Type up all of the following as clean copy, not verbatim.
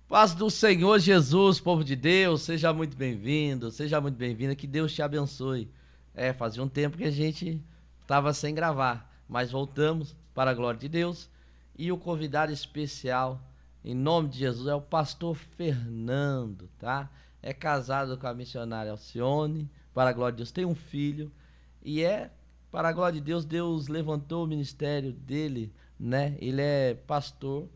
Paz do Senhor Jesus, povo de Deus, seja muito bem-vindo, seja muito bem-vinda, que Deus te abençoe. Fazia um tempo que a gente estava sem gravar, mas voltamos para a glória de Deus. E o convidado especial, em nome de Jesus, é o pastor Fernando, tá? É casado com a missionária Alcione, para a glória de Deus, tem um filho, e para a glória de Deus, Deus levantou o ministério dele, né? Ele é pastor,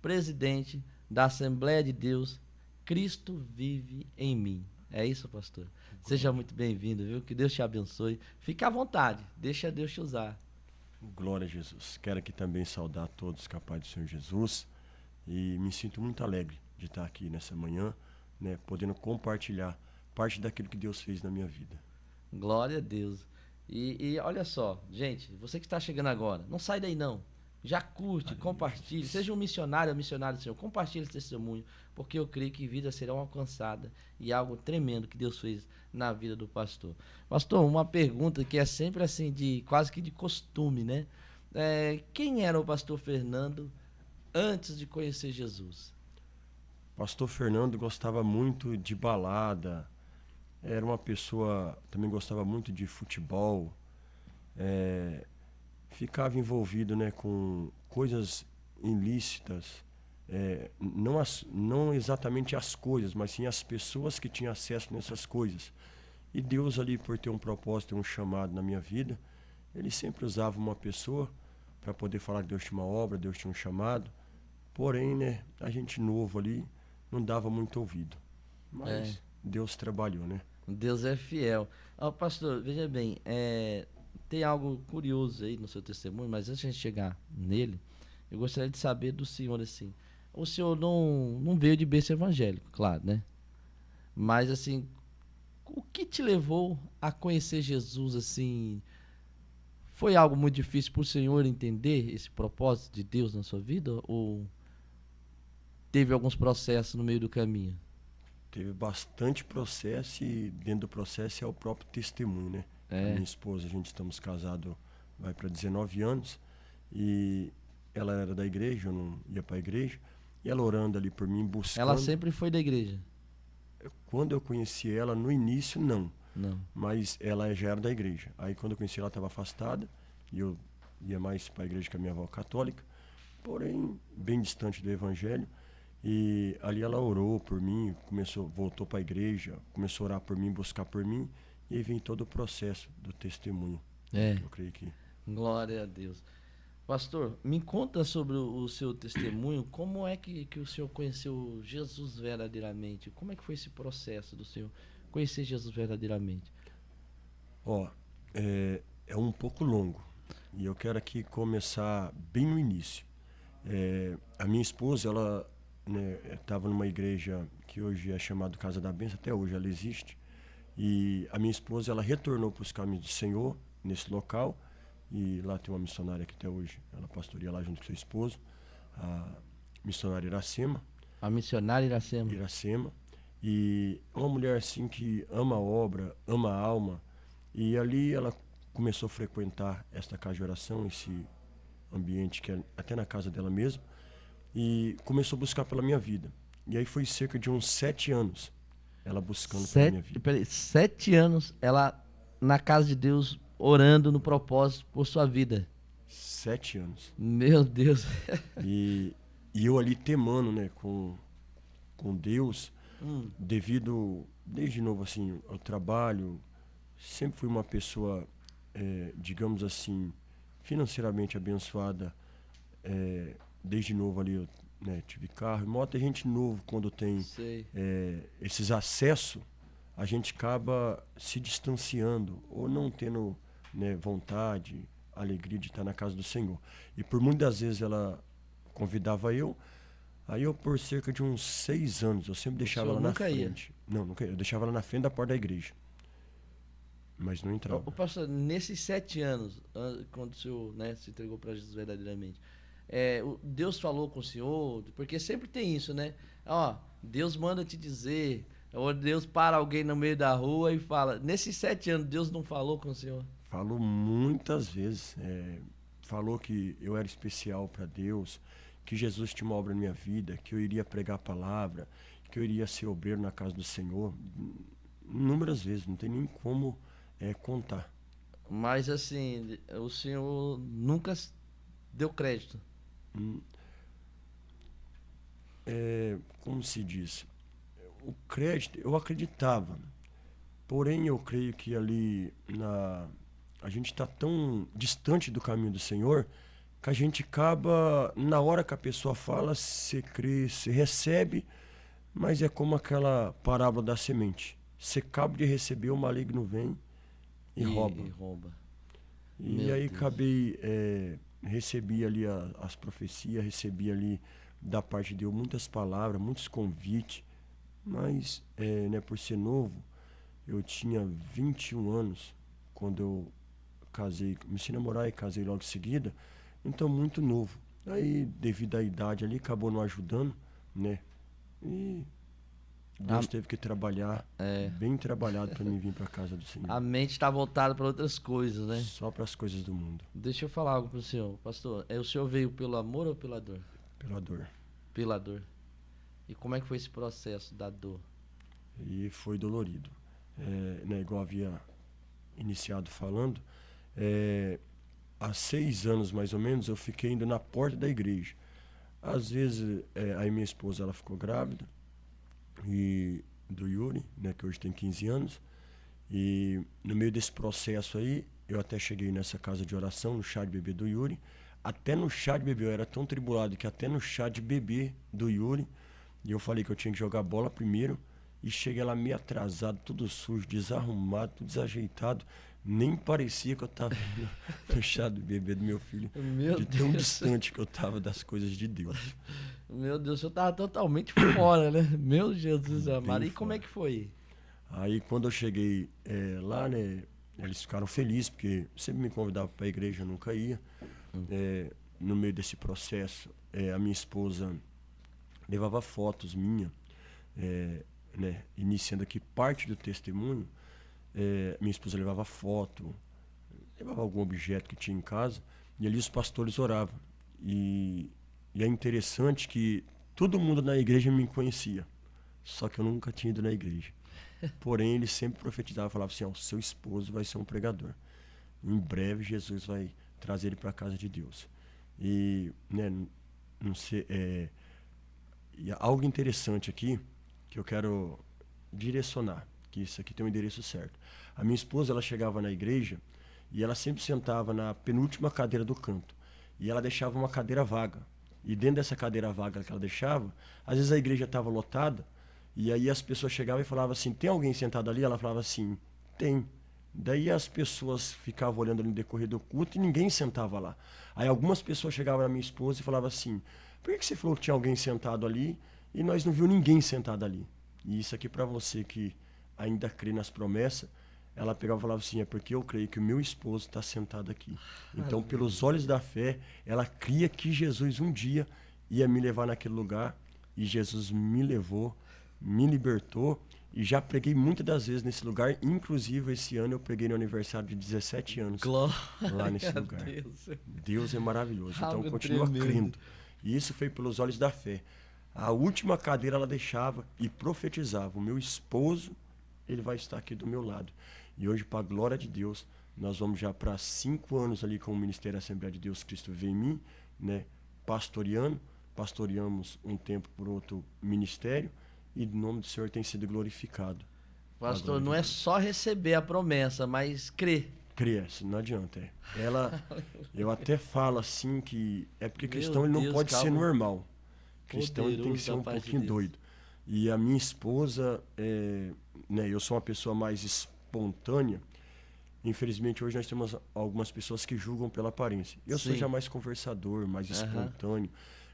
presidente da Assembleia de Deus, Cristo vive em mim. É isso, pastor. Seja Glória, muito bem-vindo, viu? Que Deus te abençoe. Fique à vontade, deixa Deus te usar. glória a Jesus. Quero aqui também saudar todos capazes do Senhor Jesus e me sinto muito alegre de estar aqui nessa manhã, né, podendo compartilhar parte daquilo que Deus fez na minha vida. Glória a Deus. E olha só, gente, você que está chegando agora, não sai daí não. Já curte, Aleluia, compartilhe, seja Jesus. um missionário ou missionário do Senhor, compartilhe esse testemunho, porque eu creio que vidas serão alcançadas e algo tremendo que Deus fez na vida do pastor. Pastor, uma pergunta que é sempre assim, de quase que de costume, né? Quem era o pastor Fernando antes de conhecer Jesus? Pastor Fernando gostava muito de balada, era uma pessoa, também gostava muito de futebol, é, ficava envolvido, né, com coisas ilícitas, não exatamente as coisas, mas sim as pessoas que tinham acesso nessas coisas. E Deus ali, por ter um propósito, um chamado na minha vida, ele sempre usava uma pessoa para poder falar que Deus tinha uma obra, Deus tinha um chamado. Porém, né, a gente novo ali não dava muito ouvido. É, Mas Deus trabalhou, né? Deus é fiel. Ó, pastor, veja bem, tem algo curioso aí no seu testemunho, mas antes de a gente chegar nele, eu gostaria de saber do senhor assim. O senhor não veio de berço evangélico, claro, né? Mas assim, o que te levou a conhecer Jesus assim? Foi algo muito difícil para o senhor entender esse propósito de Deus na sua vida? Ou teve alguns processos no meio do caminho? Teve bastante processo e dentro do processo é o próprio testemunho, né? A minha É. esposa, a gente estamos casados, vai para 19 anos e ela era da igreja, eu não ia para a igreja, e ela orando ali por mim, Ela buscando. sempre foi da igreja? Quando eu conheci ela, no início, não, Não. mas ela já era da igreja. Aí quando eu conheci ela, estava afastada e eu ia mais para a igreja com a minha avó católica, porém bem distante do evangelho. E ali ela orou por mim, voltou para a igreja, começou a orar por mim, buscar por mim, e aí vem todo o processo do testemunho, né, É. que eu creio que Glória a Deus. Pastor, me conta sobre o seu testemunho. Como é que o senhor conheceu Jesus verdadeiramente? Como é que foi esse processo do senhor conhecer Jesus verdadeiramente? ó, é um pouco longo. E eu quero aqui começar bem no início. A minha esposa, ela estava numa igreja que hoje é chamada Casa da Bênção, até hoje ela existe. E a minha esposa, ela retornou para os caminhos do Senhor nesse local. E lá tem uma missionária que até hoje, ela pastoreia lá junto com seu esposo, a missionária Iracema. A missionária Iracema. Iracema. E é uma mulher assim que ama a obra, ama a alma. E ali ela começou a frequentar esta casa de oração, esse ambiente que é até na casa dela mesmo, e começou a buscar pela minha vida. E aí foi cerca de uns 7 anos ela buscando pela minha vida. Peraí, 7 anos ela na casa de Deus orando no propósito por sua vida. 7 anos. Meu Deus. E, e eu ali temando, né, com Deus, Hum, devido, desde novo assim, ao trabalho, sempre fui uma pessoa, digamos assim, financeiramente abençoada. Desde novo ali eu, né, tive carro, moto. A gente novo, quando tem sei. esses acessos, a gente acaba se distanciando ou não tendo, né, vontade, alegria de estar na casa do Senhor. E por muitas vezes ela convidava eu, aí eu por cerca de uns 6 anos, eu sempre O deixava senhor ela na nunca ia. frente. Não, nunca, eu deixava ela na frente da porta da igreja, mas não entrava. Pastor, nesses 7 anos, quando o senhor, né, se entregou para Jesus verdadeiramente, Deus falou com o senhor, porque sempre tem isso, né? Ó, Deus manda te dizer, ou Deus para alguém no meio da rua e fala. Nesses 7 anos, Deus não falou com o senhor? Falou muitas vezes, falou que eu era especial para Deus, que Jesus tinha uma obra na minha vida, que eu iria pregar a palavra, que eu iria ser obreiro na casa do Senhor. Inúmeras vezes, não tem nem como contar. Mas assim, o senhor nunca deu crédito. Hum, Como se diz? O crédito, eu acreditava. Porém, eu creio que ali a gente está tão distante do caminho do Senhor que a gente acaba, na hora que a pessoa fala, você crê, você recebe, mas é como aquela parábola da semente. Você acaba de receber, o maligno vem e rouba. E rouba. E Meu aí Deus. acabei, recebi ali as profecias, recebi ali da parte de Deus muitas palavras, muitos convites, mas né, por ser novo, eu tinha 21 anos quando eu casei, comecei a namorar e casei logo em seguida, então muito novo. Aí, devido à idade ali, acabou não ajudando, né? E Deus teve que trabalhar, bem trabalhado para mim vir para casa do Senhor. A mente está voltada para outras coisas, né? Só para as coisas do mundo, Deixa eu falar algo pro senhor, pastor. O senhor veio pelo amor ou pela dor? pela dor. Pela dor. E como é que foi esse processo da dor? E foi dolorido. Né, igual havia iniciado falando, há 6 anos mais ou menos eu fiquei indo na porta da igreja. Às vezes, aí minha esposa ela ficou grávida, e do Yuri, né, que hoje tem 15 anos, e no meio desse processo aí, eu até cheguei nessa casa de oração, no chá de bebê do Yuri. Até no chá de bebê eu era tão tribulado que até no chá de bebê do Yuri, e eu falei que eu tinha que jogar bola primeiro, e cheguei lá meio atrasado, tudo sujo, desarrumado, tudo desajeitado. Nem parecia que eu estava no chá do bebê do meu filho, Meu de tão Deus. distante que eu estava das coisas de Deus. Meu Deus, o senhor tava totalmente fora, né? Meu Jesus amado. E como é fora. que foi? Aí quando eu cheguei lá, né, eles ficaram felizes, porque sempre me convidavam para a igreja, eu nunca ia. No meio desse processo, a minha esposa levava fotos minhas, né, iniciando aqui parte do testemunho. Minha esposa levava foto, levava algum objeto que tinha em casa, e ali os pastores oravam. E é interessante que todo mundo na igreja me conhecia, só que eu nunca tinha ido na igreja. Porém, ele sempre profetizava, falava assim: ó, seu esposo vai ser um pregador. Em breve, Jesus vai trazer ele para a casa de Deus. E, né, não sei, e algo interessante aqui que eu quero direcionar, que isso aqui tem um endereço certo. A minha esposa, ela chegava na igreja e ela sempre sentava na penúltima cadeira do canto. E ela deixava uma cadeira vaga. E dentro dessa cadeira vaga que ela deixava, às vezes a igreja estava lotada, e aí as pessoas chegavam e falavam assim: tem alguém sentado ali? Ela falava assim: tem. Daí as pessoas ficavam olhando no decorrer do culto e ninguém sentava lá. Aí algumas pessoas chegavam na minha esposa e falavam assim: por que você falou que tinha alguém sentado ali e nós não viu ninguém sentado ali? E isso aqui para você que ainda crê nas promessas, ela pegava e falava assim: é porque eu creio que o meu esposo está sentado aqui. Então, pelos olhos da fé, ela cria que Jesus um dia ia me levar naquele lugar, e Jesus me levou, me libertou, e já preguei muitas das vezes nesse lugar. Inclusive, esse ano eu preguei no aniversário de 17 anos Glória lá nesse a lugar. Deus. Deus é maravilhoso. Então, Algo continua tremendo. crendo. E isso foi pelos olhos da fé. A última cadeira ela deixava e profetizava: o meu esposo, ele vai estar aqui do meu lado. E hoje, para a glória de Deus, nós vamos já para 5 anos ali com o Ministério Assembleia de Deus Cristo Vê em Mim, né, pastoreando. Pastoreamos um tempo por outro ministério, e o nome do Senhor tem sido glorificado. Pastor, não é só receber a promessa, mas crer. Cresce, não adianta. Eu até falo assim que é porque Meu cristão ele não Deus, pode ser calma. normal. Cristão ele tem que Poderoso ser da um parte de pouquinho Deus. doido. E a minha esposa, né, eu sou uma pessoa mais espontânea. Infelizmente hoje nós temos algumas pessoas que julgam pela aparência. Eu sou Sim. já mais conversador, mais espontâneo,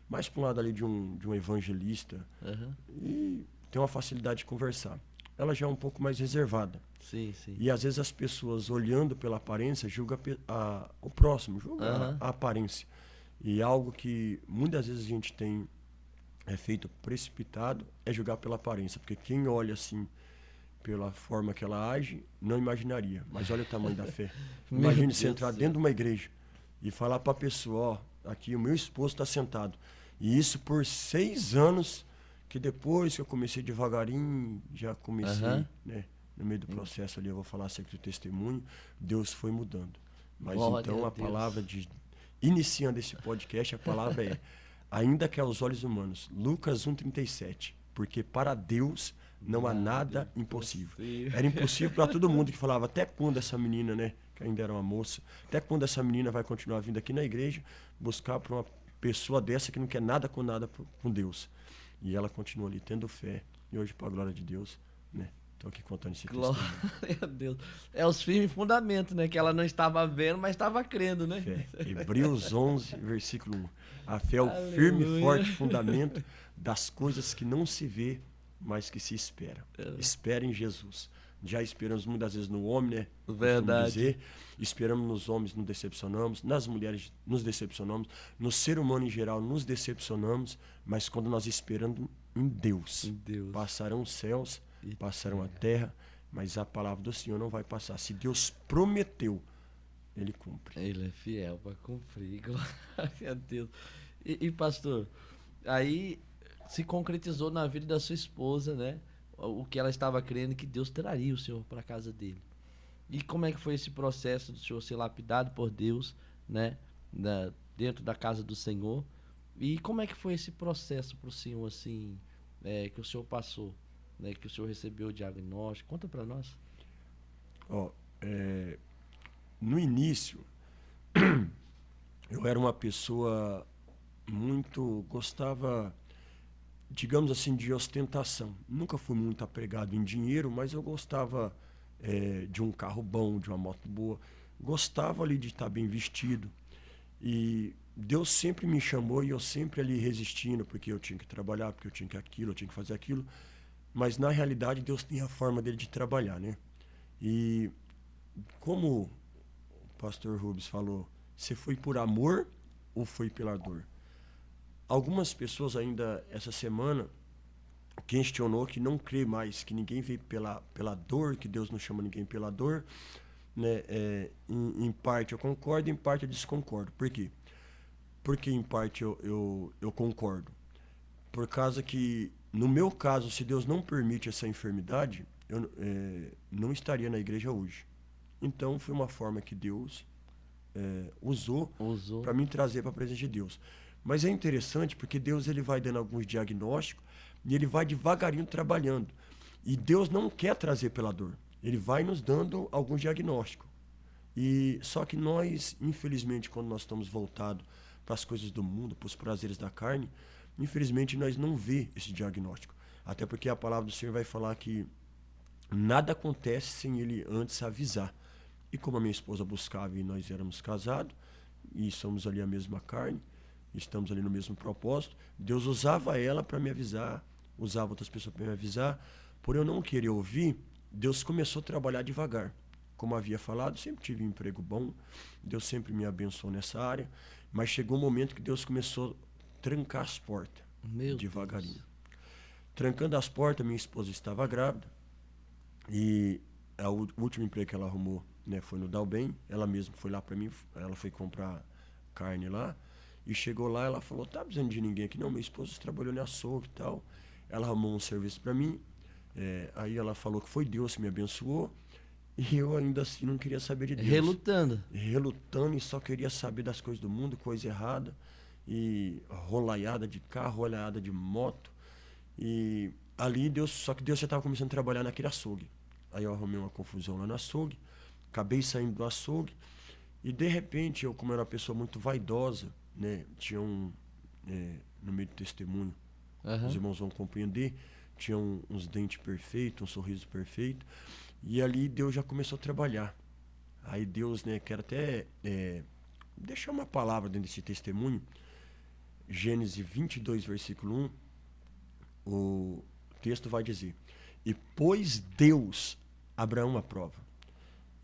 mais para um lado ali de um evangelista, Aham. e tem uma facilidade de conversar. Ela já é um pouco mais reservada. Sim, sim. E às vezes as pessoas, olhando pela aparência, julgam o próximo, julgam Aham. a aparência. E algo que muitas vezes a gente tem feito precipitado é julgar pela aparência. Porque quem olha assim, pela forma que ela age, não imaginaria. Mas olha o tamanho da fé. Meu Imagine Deus você entrar do céu. dentro de uma igreja e falar para a pessoa: ó, aqui o meu esposo está sentado. E isso por 6 anos, que depois que eu comecei devagarinho, já comecei, Aham. né? No meio do processo ali, eu vou falar acerca do testemunho, Deus foi mudando. Mas Glória então a a palavra Deus. iniciando esse podcast, a palavra é, ainda que aos olhos humanos, Lucas 1,37, porque para Deus não há Nada nada impossível. impossível. Era impossível para todo mundo que falava, até quando essa menina, né, que ainda era uma moça, até quando essa menina vai continuar vindo aqui na igreja, buscar para uma pessoa dessa que não quer nada com Deus. E ela continua ali tendo fé. E hoje, para a glória de Deus, né, estou aqui contando esse Glória testemunho. a Deus. É os firmes fundamentos, né? Que ela não estava vendo, mas estava crendo, né? Fé. Hebreus 11, versículo 1. A fé é o firme e Aleluia. forte fundamento das coisas que não se vê, mas que se espera. Espera em Jesus. Já esperamos muitas vezes no homem, né? Costumo Verdade. dizer. Esperamos nos homens, nos decepcionamos. Nas mulheres, nos decepcionamos. No ser humano em geral, nos decepcionamos. Mas quando nós esperamos em Deus, Em Deus. passarão os céus, E passarão a terra, mas a palavra do Senhor não vai passar. Se Deus prometeu, Ele cumpre. Ele é fiel para cumprir. Glória a Deus. Pastor, aí se concretizou na vida da sua esposa, né? O que ela estava crendo que Deus traria o senhor para a casa dele. E como é que foi esse processo do senhor ser lapidado por Deus, né? Dentro da casa do Senhor? E como é que foi esse processo para o senhor, assim, que o senhor passou, né? Que o senhor recebeu o diagnóstico? Conta para nós. Ó, no início, eu era uma pessoa gostava, digamos assim, de ostentação. Nunca fui muito apegado em dinheiro, mas eu gostava de um carro bom, de uma moto boa. Gostava ali de estar bem vestido. E Deus sempre me chamou e eu sempre ali resistindo, porque eu tinha que trabalhar, porque eu tinha que aquilo, eu tinha que fazer aquilo. Mas na realidade Deus tem a forma dele de trabalhar, né? E como o pastor Rubens falou, você foi por amor ou foi pela dor? Algumas pessoas ainda essa semana questionou que não crê mais, que ninguém veio pela dor, que Deus não chama ninguém pela dor. Né? Em parte eu concordo, em parte eu desconcordo. Por quê? Porque em parte eu concordo. Por causa que, no meu caso, se Deus não permite essa enfermidade, eu não estaria na igreja hoje. Então foi uma forma que Deus usou para me trazer para a presença de Deus. Mas é interessante porque Deus ele vai dando alguns diagnósticos e ele vai devagarinho trabalhando. E Deus não quer trazer pela dor. Ele vai nos dando alguns diagnósticos. E só que nós, infelizmente, quando nós estamos voltados para as coisas do mundo, para os prazeres da carne, infelizmente nós não vê esse diagnóstico. Até porque a palavra do Senhor vai falar que nada acontece sem ele antes avisar. E como a minha esposa buscava e nós éramos casados, e somos ali a mesma carne, estamos ali no mesmo propósito, Deus usava ela para me avisar, usava outras pessoas para me avisar. Por eu não querer ouvir, Deus começou a trabalhar devagar. Como havia falado, sempre tive um emprego bom, Deus sempre me abençoou nessa área, mas chegou um momento que Deus começou a trancar as portas, devagarinho. Deus. Trancando as portas, minha esposa estava grávida, e o último emprego que ela arrumou, né, foi no Dalben. Ela mesma foi lá para mim, ela foi comprar carne lá, e chegou lá, ela falou, tá precisando de ninguém aqui? Não, minha esposa trabalhou no açougue e tal. Ela arrumou um serviço para mim, aí ela falou que foi Deus que me abençoou, e eu ainda assim não queria saber de Deus. Relutando e só queria saber das coisas do mundo, coisa errada, e rolaiada de carro, rolaiada de moto. E ali só que Deus já estava começando a trabalhar naquele açougue. Aí eu arrumei uma confusão lá no açougue, acabei saindo do açougue, e de repente eu, como era uma pessoa muito vaidosa, né, tinha no meio do testemunho, os irmãos vão compreender, tinha uns dentes perfeitos, um sorriso perfeito, e ali Deus já começou a trabalhar. Aí Deus, né, quero até deixar uma palavra dentro desse testemunho. Gênesis 22, versículo 1, o texto vai dizer, e pôs Deus Abraão à prova.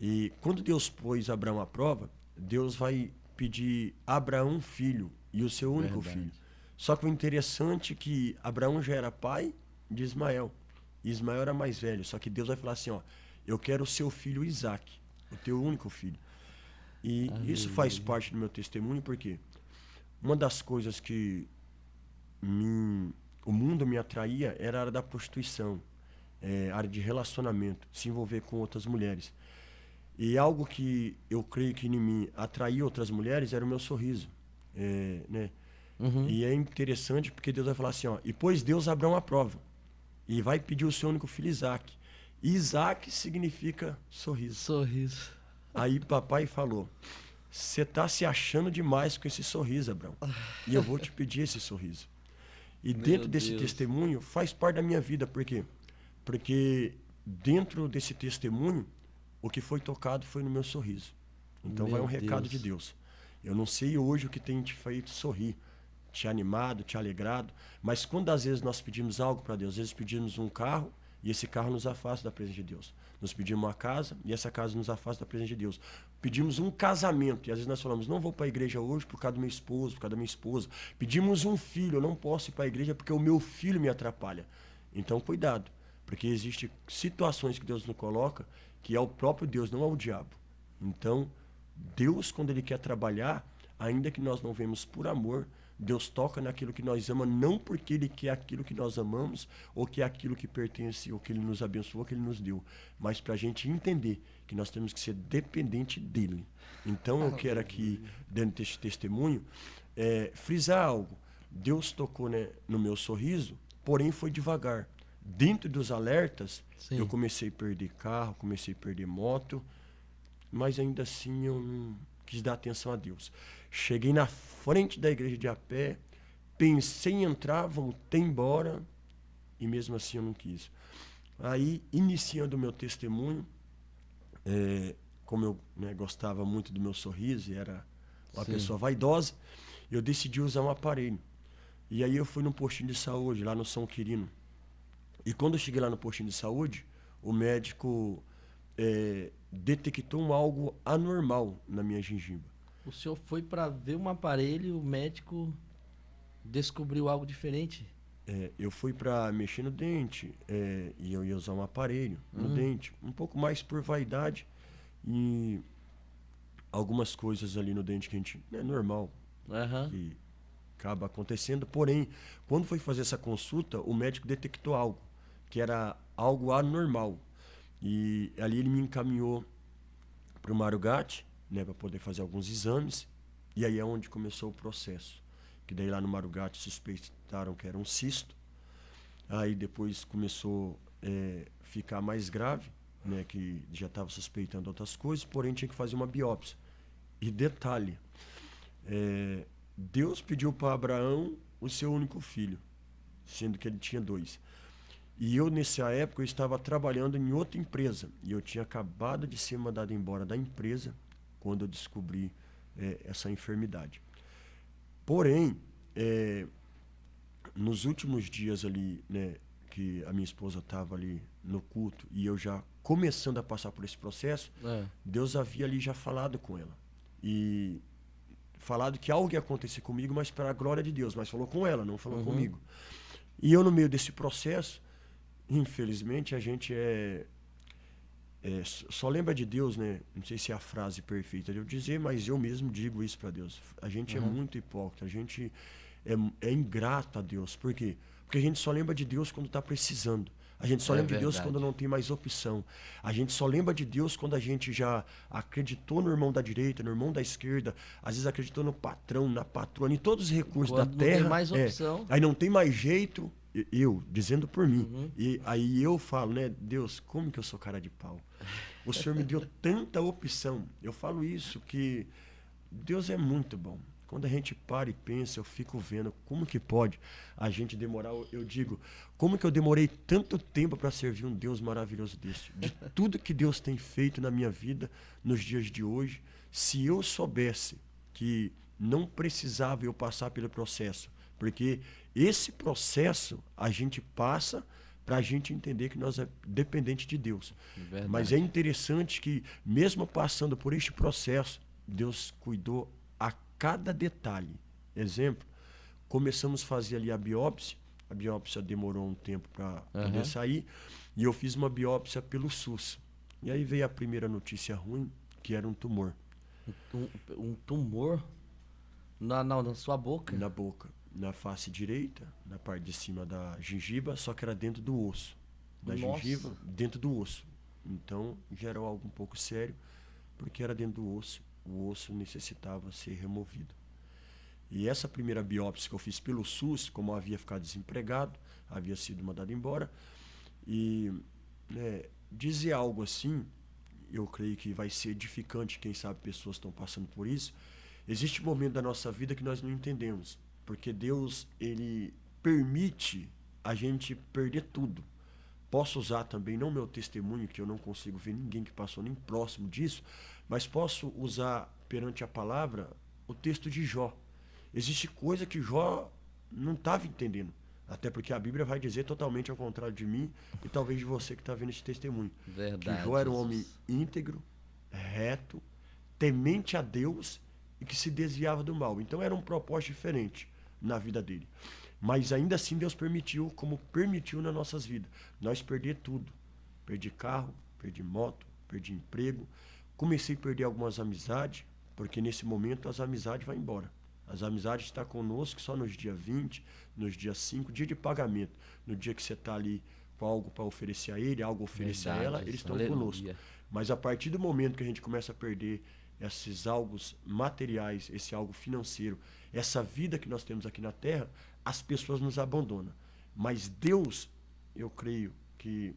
E quando Deus pôs Abraão à prova, Deus vai pedir a Abraão um filho, e o seu único filho. Só que o interessante é que Abraão já era pai de Ismael, e Ismael era mais velho, só que Deus vai falar assim, ó, eu quero o seu filho Isaac, o teu único filho. E isso faz parte do meu testemunho, porque uma das coisas que o mundo me atraía era a área da prostituição, área de relacionamento, se envolver com outras mulheres. E algo que eu creio que em mim atraía outras mulheres era o meu sorriso. Né? Uhum. E é interessante porque Deus vai falar assim, ó, e pôs Deus Abraão à prova. E vai pedir o seu único filho Isaac. E Isaac significa sorriso. Sorriso. Aí papai falou, você tá se achando demais com esse sorriso, Abraão. E eu vou te pedir esse sorriso. E dentro desse Deus. testemunho faz parte da minha vida. Por quê? Porque dentro desse testemunho, o que foi tocado foi no meu sorriso. Então vai um recado de Deus. Eu não sei hoje o que tem te feito sorrir, te animado, te alegrado, mas quando às vezes nós pedimos algo para Deus, às vezes pedimos um carro e esse carro nos afasta da presença de Deus. Nós pedimos uma casa e essa casa nos afasta da presença de Deus. Pedimos um casamento e às vezes nós falamos, não vou para a igreja hoje por causa do meu esposo, por causa da minha esposa. Pedimos um filho, eu não posso ir para a igreja porque o meu filho me atrapalha. Então cuidado, porque existem situações que Deus nos coloca que é o próprio Deus, não é o diabo. Então, Deus, quando Ele quer trabalhar, ainda que nós não vemos por amor, Deus toca naquilo que nós amamos, não porque Ele quer aquilo que nós amamos, ou que é aquilo que pertence, ou que Ele nos abençoou, que Ele nos deu, mas para a gente entender que nós temos que ser dependente dEle. Então, eu quero aqui, dentro deste testemunho, frisar algo. Deus tocou, né, no meu sorriso, porém foi devagar. Dentro dos alertas, Sim. Eu comecei a perder carro, comecei a perder moto, mas ainda assim eu não quis dar atenção a Deus. Cheguei na frente da igreja de a pé, pensei em entrar, voltei embora e mesmo assim eu não quis. Aí, iniciando o meu testemunho, como eu, né, gostava muito do meu sorriso e era uma pessoa vaidosa, eu decidi usar um aparelho. E aí eu fui num postinho de saúde, lá no São Quirino. E quando eu cheguei lá no postinho de saúde, o médico detectou algo anormal na minha gengiva. O senhor foi para ver um aparelho e o médico descobriu algo diferente? Eu fui para mexer no dente e eu ia usar um aparelho no dente, um pouco mais por vaidade e algumas coisas ali no dente que a gente é normal, que acaba acontecendo. Porém, quando foi fazer essa consulta, o médico detectou algo que era algo anormal. E ali ele me encaminhou para o Mário Gatti, né, para poder fazer alguns exames. E aí é onde começou o processo. Que daí lá no Mário Gatti suspeitaram que era um cisto. Aí depois começou a ficar mais grave, né, que já estava suspeitando outras coisas, porém tinha que fazer uma biópsia. E detalhe, Deus pediu para Abraão o seu único filho, sendo que ele tinha 2. E eu, nessa época, eu estava trabalhando em outra empresa. E eu tinha acabado de ser mandado embora da empresa quando eu descobri essa enfermidade. Porém, nos últimos dias ali, né, que a minha esposa estava ali no culto e eu já começando a passar por esse processo, Deus havia ali já falado com ela. E falado que algo ia acontecer comigo, mas para a glória de Deus. Mas falou com ela, não falou comigo. E eu, no meio desse processo, infelizmente, a gente só lembra de Deus, né? Não sei se é a frase perfeita de eu dizer, mas eu mesmo digo isso para Deus. A gente é muito hipócrita, a gente é ingrato a Deus. Por quê? Porque a gente só lembra de Deus quando está precisando. A gente só lembra de Deus quando não tem mais opção. A gente só lembra de Deus quando a gente já acreditou no irmão da direita, no irmão da esquerda, às vezes acreditou no patrão, na patroa, em todos os recursos da terra. Não tem mais opção. Aí não tem mais jeito. Eu, dizendo por mim. E aí eu falo, né, Deus, como que eu sou cara de pau? O Senhor me deu tanta opção. Eu falo isso, que Deus é muito bom. Quando a gente para e pensa, eu fico vendo como que pode a gente demorar. Eu digo, como que eu demorei tanto tempo para servir um Deus maravilhoso desse? De tudo que Deus tem feito na minha vida nos dias de hoje, se eu soubesse que não precisava eu passar pelo processo, porque esse processo a gente passa para a gente entender que nós é dependente de Deus. Verdade. Mas é interessante que, mesmo passando por este processo, Deus cuidou a cada detalhe. Exemplo, começamos a fazer ali a biópsia demorou um tempo para poder sair, e eu fiz uma biópsia pelo SUS. E aí veio a primeira notícia ruim, que era um tumor. Um tumor na sua boca? Na boca. na face direita, na parte de cima da gengiva, só que era dentro do osso. Da Nossa. gengiva, dentro do osso. Então, já era algo um pouco sério, porque era dentro do osso. O osso necessitava ser removido. E essa primeira biópsia que eu fiz pelo SUS, como eu havia ficado desempregado, havia sido mandado embora, e dizer algo assim, eu creio que vai ser edificante, quem sabe pessoas estão passando por isso. Existe um momento da nossa vida que nós não entendemos, porque Deus, ele permite a gente perder tudo. Posso usar também, não meu testemunho, que eu não consigo ver ninguém que passou nem próximo disso, mas posso usar perante a palavra o texto de Jó. Existe coisa que Jó não estava entendendo. Até porque a Bíblia vai dizer totalmente ao contrário de mim e talvez de você que está vendo esse testemunho. Verdade, que Jó era um Jesus. homem íntegro, reto, temente a Deus e que se desviava do mal. Então era um propósito diferente na vida dele. Mas ainda assim Deus permitiu, como permitiu nas nossas vidas. Nós perder tudo. Perdi carro, perdi moto, perdi emprego. Comecei a perder algumas amizades, porque nesse momento as amizades vão embora. As amizades estão conosco só nos dias 20, nos dias 5, dia de pagamento. No dia que você está ali com algo para oferecer a ele, algo a oferecer a ela, eles estão conosco. Mas a partir do momento que a gente começa a perder esses algo materiais, esse algo financeiro, essa vida que nós temos aqui na Terra, as pessoas nos abandonam. Mas Deus, eu creio que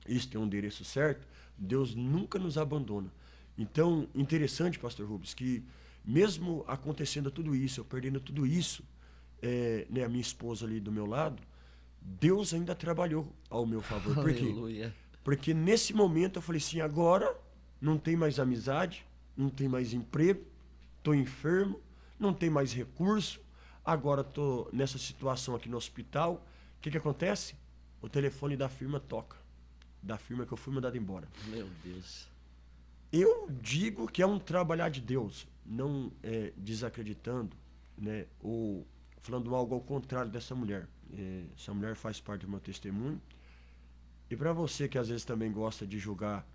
isso tem um endereço certo, Deus nunca nos abandona. Então, interessante, pastor Rubens, que mesmo acontecendo tudo isso, eu perdendo tudo isso, a minha esposa ali do meu lado, Deus ainda trabalhou ao meu favor. Por quê? Aleluia. Porque nesse momento eu falei assim, agora não tem mais amizade, não tem mais emprego, estou enfermo, não tem mais recurso, agora estou nessa situação aqui no hospital. O que acontece? O telefone da firma toca, da firma que eu fui mandado embora. Meu Deus. Eu digo que é um trabalhar de Deus, não desacreditando, ou falando algo ao contrário dessa mulher. Essa mulher faz parte do meu testemunho. E para você que às vezes também gosta de julgar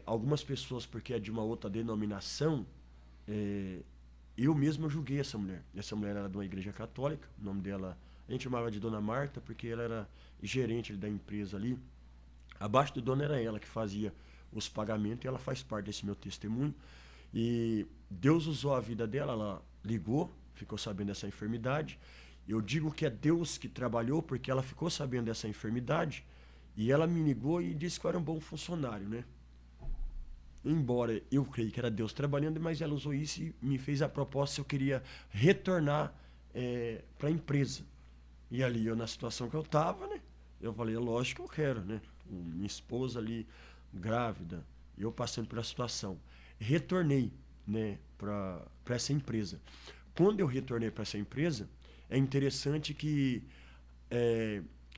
algumas pessoas porque é de uma outra denominação, eu mesmo julguei essa mulher. Essa mulher era de uma igreja católica, o nome dela, a gente chamava de Dona Marta, porque ela era gerente da empresa ali. Abaixo do dono era ela que fazia os pagamentos, e ela faz parte desse meu testemunho. E Deus usou a vida dela, ela ligou, ficou sabendo dessa enfermidade. Eu digo que é Deus que trabalhou, porque ela ficou sabendo dessa enfermidade, e ela me ligou e disse que eu era um bom funcionário, né? Embora eu creio que era Deus trabalhando, mas ela usou isso e me fez a proposta se eu queria retornar para a empresa. E ali, eu na situação que eu estava, né? Eu falei, lógico que eu quero, né? Minha esposa ali, grávida, eu passando pela situação. Retornei, né, para essa empresa. Quando eu retornei para essa empresa, é interessante que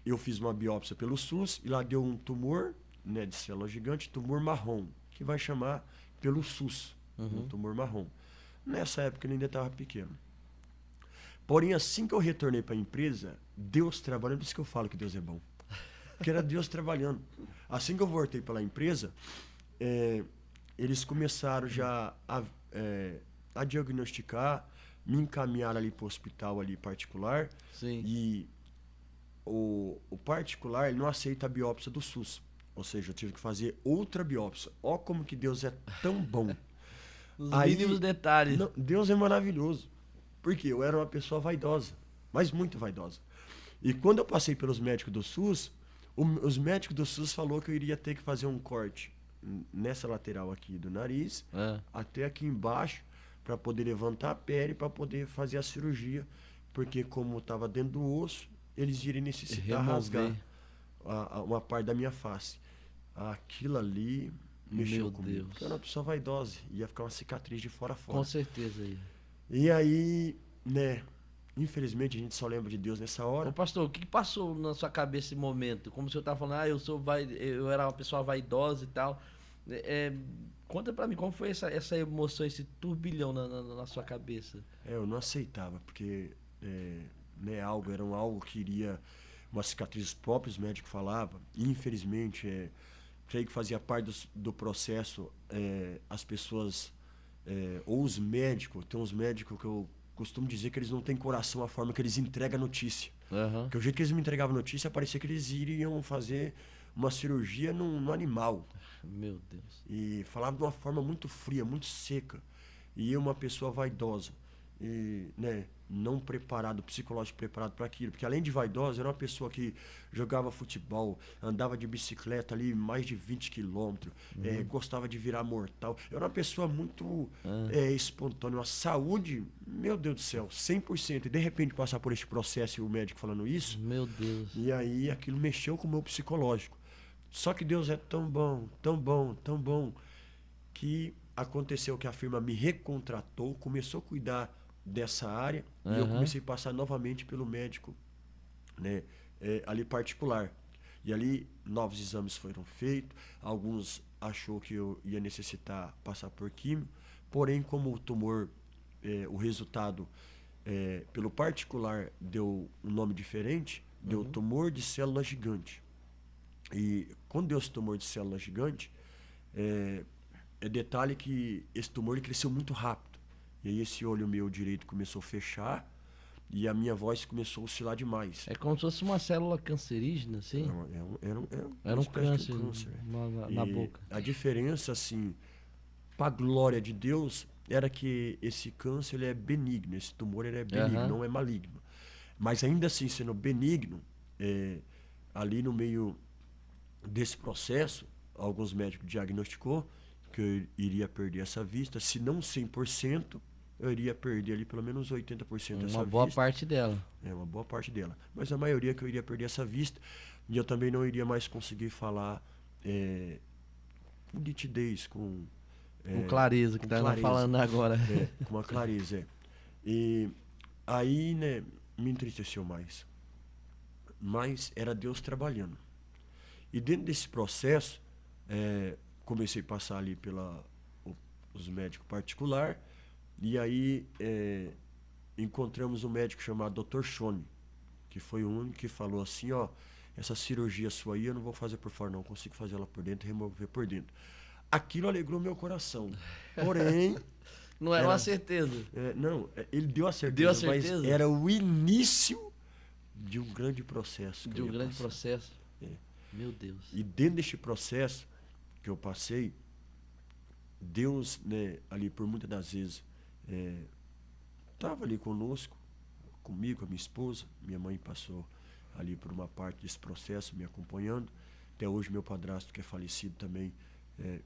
eu fiz uma biópsia pelo SUS e lá deu um tumor, né, de célula gigante, tumor marrom, que vai chamar pelo SUS, um tumor marrom. Nessa época ele ainda estava pequeno. Porém, assim que eu retornei para a empresa, Deus trabalhando, por isso que eu falo que Deus é bom. Porque era Deus trabalhando. Assim que eu voltei para a empresa, eles começaram já a diagnosticar, me encaminharam ali para o hospital ali particular. Sim. E o particular ele não aceita a biópsia do SUS. Ou seja, eu tive que fazer outra biópsia. Ó como que Deus é tão bom. Os mínimos detalhes. Não, Deus é maravilhoso. Porque eu era uma pessoa vaidosa, mas muito vaidosa. E quando eu passei pelos médicos do SUS, os médicos do SUS falaram que eu iria ter que fazer um corte nessa lateral aqui do nariz, até aqui embaixo, para poder levantar a pele, para poder fazer a cirurgia. Porque como estava dentro do osso, eles iriam necessitar rasgar uma parte da minha face. Aquilo ali mexeu comigo. Porque eu era uma pessoa vaidosa, ia ficar uma cicatriz de fora a fora. Com certeza aí. E aí, né, infelizmente a gente só lembra de Deus nessa hora. Ô pastor, o que passou na sua cabeça esse momento? Como o senhor tá falando, eu era uma pessoa vaidosa e tal. Conta pra mim, como foi essa emoção, esse turbilhão na sua cabeça? Eu não aceitava, porque era algo que iria, uma cicatriz, os próprios médicos falavam. E infelizmente, creio que fazia parte do processo, as pessoas, ou os médicos, tem uns médicos que eu costumo dizer que eles não têm coração a forma que eles entregam a notícia. Aham. Porque o jeito que eles me entregavam a notícia, parecia que eles iriam fazer uma cirurgia no animal. Meu Deus. E falava de uma forma muito fria, muito seca. E eu, uma pessoa vaidosa, e, né, não preparado, psicológico preparado para aquilo. Porque além de vaidosa, era uma pessoa que jogava futebol, andava de bicicleta ali mais de 20 quilômetros, gostava de virar mortal. Eu era uma pessoa muito espontânea, uma saúde, meu Deus do céu, 100%. E de repente passar por este processo e o médico falando isso, Meu Deus. e aí aquilo mexeu com o meu psicológico. Só que Deus é tão bom, tão bom, tão bom, que aconteceu que a firma me recontratou, começou a cuidar dessa área, e eu comecei a passar novamente pelo médico, né, ali particular. E ali novos exames foram feitos, alguns achou que eu ia necessitar passar por químio, porém como o tumor, o resultado pelo particular deu um nome diferente, deu tumor de célula gigante. E quando deu esse tumor de célula gigante, detalhe que esse tumor ele cresceu muito rápido. E aí esse olho meu direito começou a fechar e a minha voz começou a oscilar demais. É como se fosse uma célula cancerígena, assim? Era um espécie de câncer na E boca. a diferença, assim, para a glória de Deus, era que esse câncer ele é benigno, esse tumor ele é benigno, não é maligno. Mas ainda assim, sendo benigno, ali no meio desse processo, alguns médicos diagnosticou que eu iria perder essa vista, se não 100%, eu iria perder ali pelo menos 80% dessa vista. Uma boa parte dela. Uma boa parte dela. Mas a maioria que eu iria perder essa vista, e eu também não iria mais conseguir falar com nitidez, com clareza, que tá falando agora. Com uma clareza, E aí, né, me entristeceu mais. Mas era Deus trabalhando. E dentro desse processo, comecei a passar ali os médicos particulares, e aí encontramos um médico chamado Dr. Shone, que foi o único que falou assim, ó, essa cirurgia sua aí eu não vou fazer por fora não, consigo fazer ela por dentro, remover por dentro. Aquilo alegrou meu coração. Porém... não era uma certeza. Não, ele deu a certeza, deu a certeza, mas era o início de um grande processo. De um grande processo. Meu Deus. E dentro deste processo que eu passei, Deus, né, ali por muitas das vezes, estava ali conosco, comigo, com a minha esposa. Minha mãe passou ali por uma parte desse processo, me acompanhando. Até hoje meu padrasto, que é falecido também,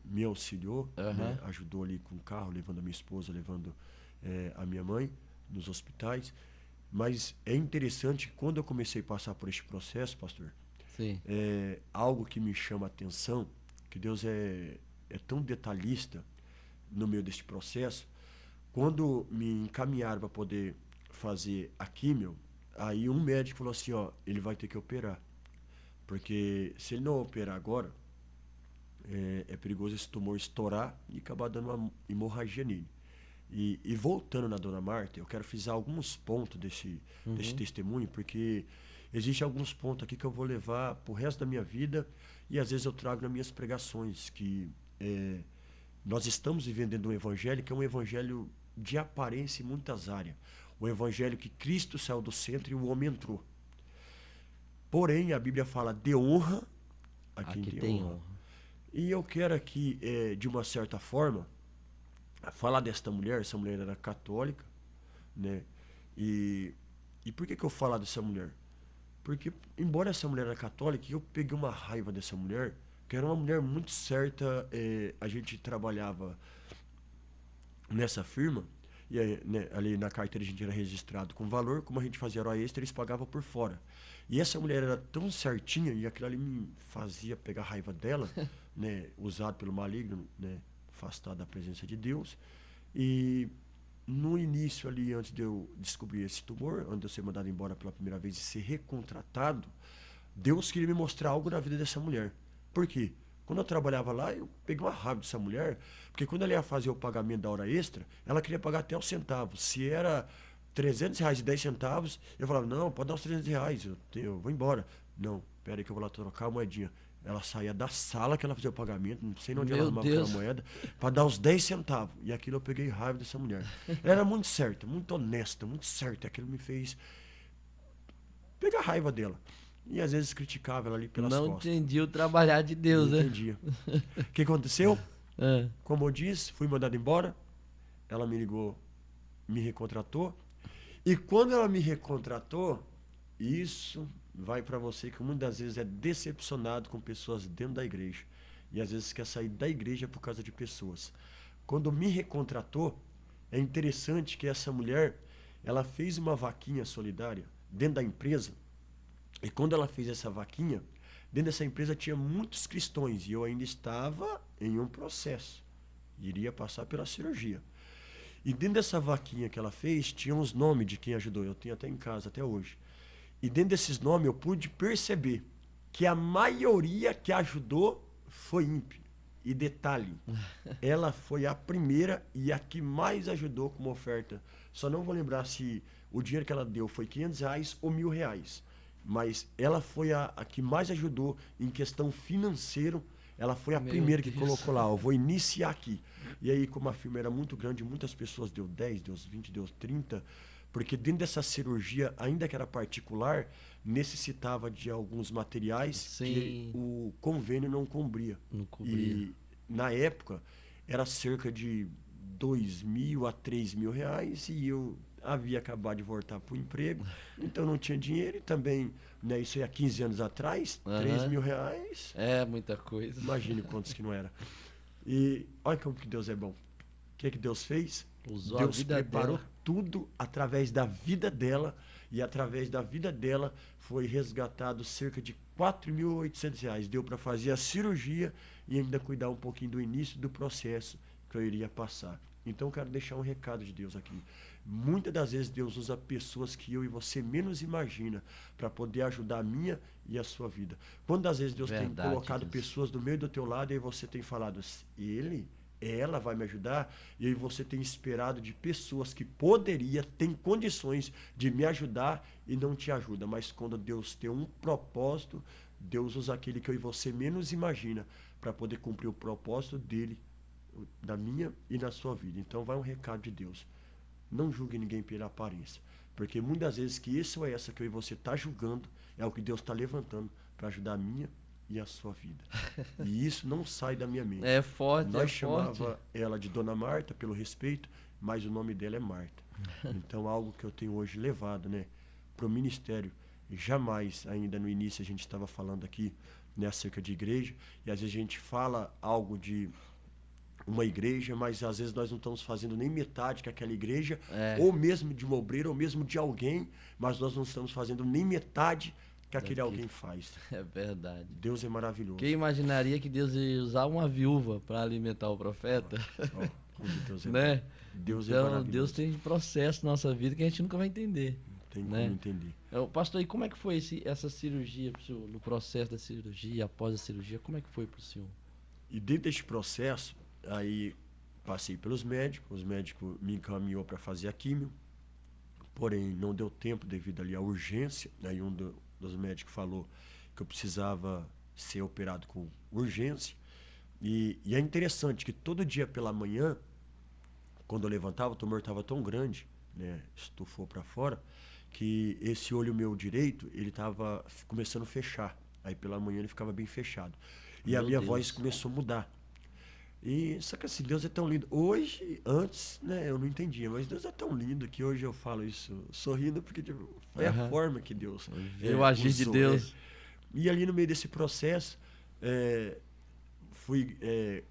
me auxiliou, né, ajudou ali com o carro, levando a minha esposa, levando a minha mãe nos hospitais. Mas é interessante que quando eu comecei a passar por este processo, pastor, sim, algo que me chama a atenção, que Deus é tão detalhista no meio deste processo. Quando me encaminharam para poder fazer a químio, aí um médico falou assim, ó, ele vai ter que operar. Porque se ele não operar agora, é perigoso esse tumor estourar e acabar dando uma hemorragia nele. E voltando na Dona Marta, eu quero frisar alguns pontos desse testemunho, porque existem alguns pontos aqui que eu vou levar pro resto da minha vida, e às vezes eu trago nas minhas pregações, que nós estamos vivendo dentro de um evangelho que é um evangelho de aparência em muitas áreas. Um evangelho que Cristo saiu do centro e o homem entrou. Porém, a Bíblia fala de honra a quem tem honra. E eu quero aqui, de uma certa forma, falar desta mulher. Essa mulher era católica, né? E por que eu falo dessa mulher? Porque, embora essa mulher era católica, eu peguei uma raiva dessa mulher, que era uma mulher muito certa. A gente trabalhava nessa firma, e né, ali na carteira a gente era registrado com valor, como a gente fazia hora extra, eles pagavam por fora. E essa mulher era tão certinha, e aquilo ali me fazia pegar raiva dela, né, usado pelo maligno, né, afastado da presença de Deus. E no início ali, antes de eu descobrir esse tumor, antes de eu ser mandado embora pela primeira vez e ser recontratado, Deus queria me mostrar algo na vida dessa mulher. Por quê? Quando eu trabalhava lá, eu peguei uma raiva dessa mulher, porque quando ela ia fazer o pagamento da hora extra, ela queria pagar até os centavos. Se era R$300,10, eu falava, não, pode dar os R$300, eu vou embora. Não, Pera aí que eu vou lá trocar a moedinha. Ela saía da sala que ela fazia o pagamento, não sei onde ela Meu arrumava Deus. aquela moeda, para dar os 10 centavos. E aquilo eu peguei raiva dessa mulher. Ela era muito certa, muito honesta, muito certa. Aquilo me fez pegar raiva dela. E às vezes criticava ela ali pelas Não costas. entendi o trabalhar de Não Deus, né? entendia. O que aconteceu? É. Como eu disse, fui mandado embora. Ela me ligou, me recontratou. E quando ela me recontratou, isso vai para você que muitas vezes é decepcionado com pessoas dentro da igreja. E às vezes quer sair da igreja por causa de pessoas. Quando me recontratou, é interessante que essa mulher, ela fez uma vaquinha solidária dentro da empresa. E quando ela fez essa vaquinha, dentro dessa empresa tinha muitos cristãos. E eu ainda estava em um processo. Iria passar pela cirurgia. E dentro dessa vaquinha que ela fez, tinha os nomes de quem ajudou. Eu tenho até em casa, até hoje. E dentro desses nomes eu pude perceber que a maioria que ajudou foi ímpio. E detalhe, ela foi a primeira e a que mais ajudou com uma oferta. Só não vou lembrar se o dinheiro que ela deu foi R$ 500 ou R$ 1.000. Mas ela foi a que mais ajudou em questão financeira. Ela foi a Meu primeira que Deus. colocou lá, eu vou iniciar aqui. E aí, como a firma era muito grande, muitas pessoas deu 10, deu 20, deu 30, porque dentro dessa cirurgia, ainda que era particular, necessitava de alguns materiais que Sim. o convênio não cobria. Não cobria. E na época era cerca de R$ 2.000 a R$ 3.000 e eu havia acabado de voltar para o emprego, então não tinha dinheiro e também, né, isso aí há 15 anos atrás, R$ 3.000, É muita coisa. imagine quantos que não era. E olha como que Deus é bom. O que Deus fez? Usou Deus a vida preparou dela. tudo através da vida dela e através da vida dela foi resgatado cerca de R$ 4.800. Deu para fazer a cirurgia e ainda cuidar um pouquinho do início do processo que eu iria passar. Então eu quero deixar um recado de Deus aqui. Muitas das vezes Deus usa pessoas que eu e você menos imagina para poder ajudar a minha e a sua vida. Quantas vezes Deus tem Verdade, colocado Deus. pessoas do meio do teu lado e você tem falado, ela vai me ajudar, e aí você tem esperado de pessoas que poderia, tem condições de me ajudar e não te ajuda. Mas quando Deus tem um propósito, Deus usa aquele que eu e você menos imagina para poder cumprir o propósito dele na minha e na sua vida. Então vai um recado de Deus. Não julgue ninguém pela aparência. Porque muitas vezes que isso ou essa que eu e você está julgando é o que Deus está levantando para ajudar a minha e a sua vida. E isso não sai da minha mente. É forte, Nós é forte. chamava ela de Dona Marta pelo respeito, mas o nome dela é Marta. Então algo que eu tenho hoje levado, né, para o ministério. Jamais, ainda no início a gente estava falando aqui, né, acerca de igreja, e às vezes a gente fala algo de uma igreja, mas às vezes nós não estamos fazendo nem metade que aquela igreja, ou mesmo de uma obreira, ou mesmo de alguém, mas nós não estamos fazendo nem metade que aquele alguém faz. É verdade. Deus é maravilhoso. Quem imaginaria que Deus ia usar uma viúva para alimentar o profeta? Ó, como Deus é Né? bom. Deus é Então, maravilhoso. Deus tem processo na nossa vida que a gente nunca vai entender. Tem né? como entender. Pastor, e como é que foi essa cirurgia pro senhor, no processo da cirurgia, após a cirurgia, como é que foi para o senhor? E dentro deste processo, aí passei pelos médicos, os médicos me encaminhou para fazer a químio, porém não deu tempo devido ali à urgência, aí dos médicos falou que eu precisava ser operado com urgência, e é interessante que todo dia pela manhã, quando eu levantava, o tumor estava tão grande, né, estufou para fora, que esse olho meu direito, ele estava começando a fechar, aí pela manhã ele ficava bem fechado, e a minha voz começou a mudar. E só que assim, Deus é tão lindo. Hoje, antes, né, eu não entendia, mas Deus é tão lindo que hoje eu falo isso sorrindo, porque tipo, foi a forma que Deus o agir de Deus. E ali no meio desse processo, fui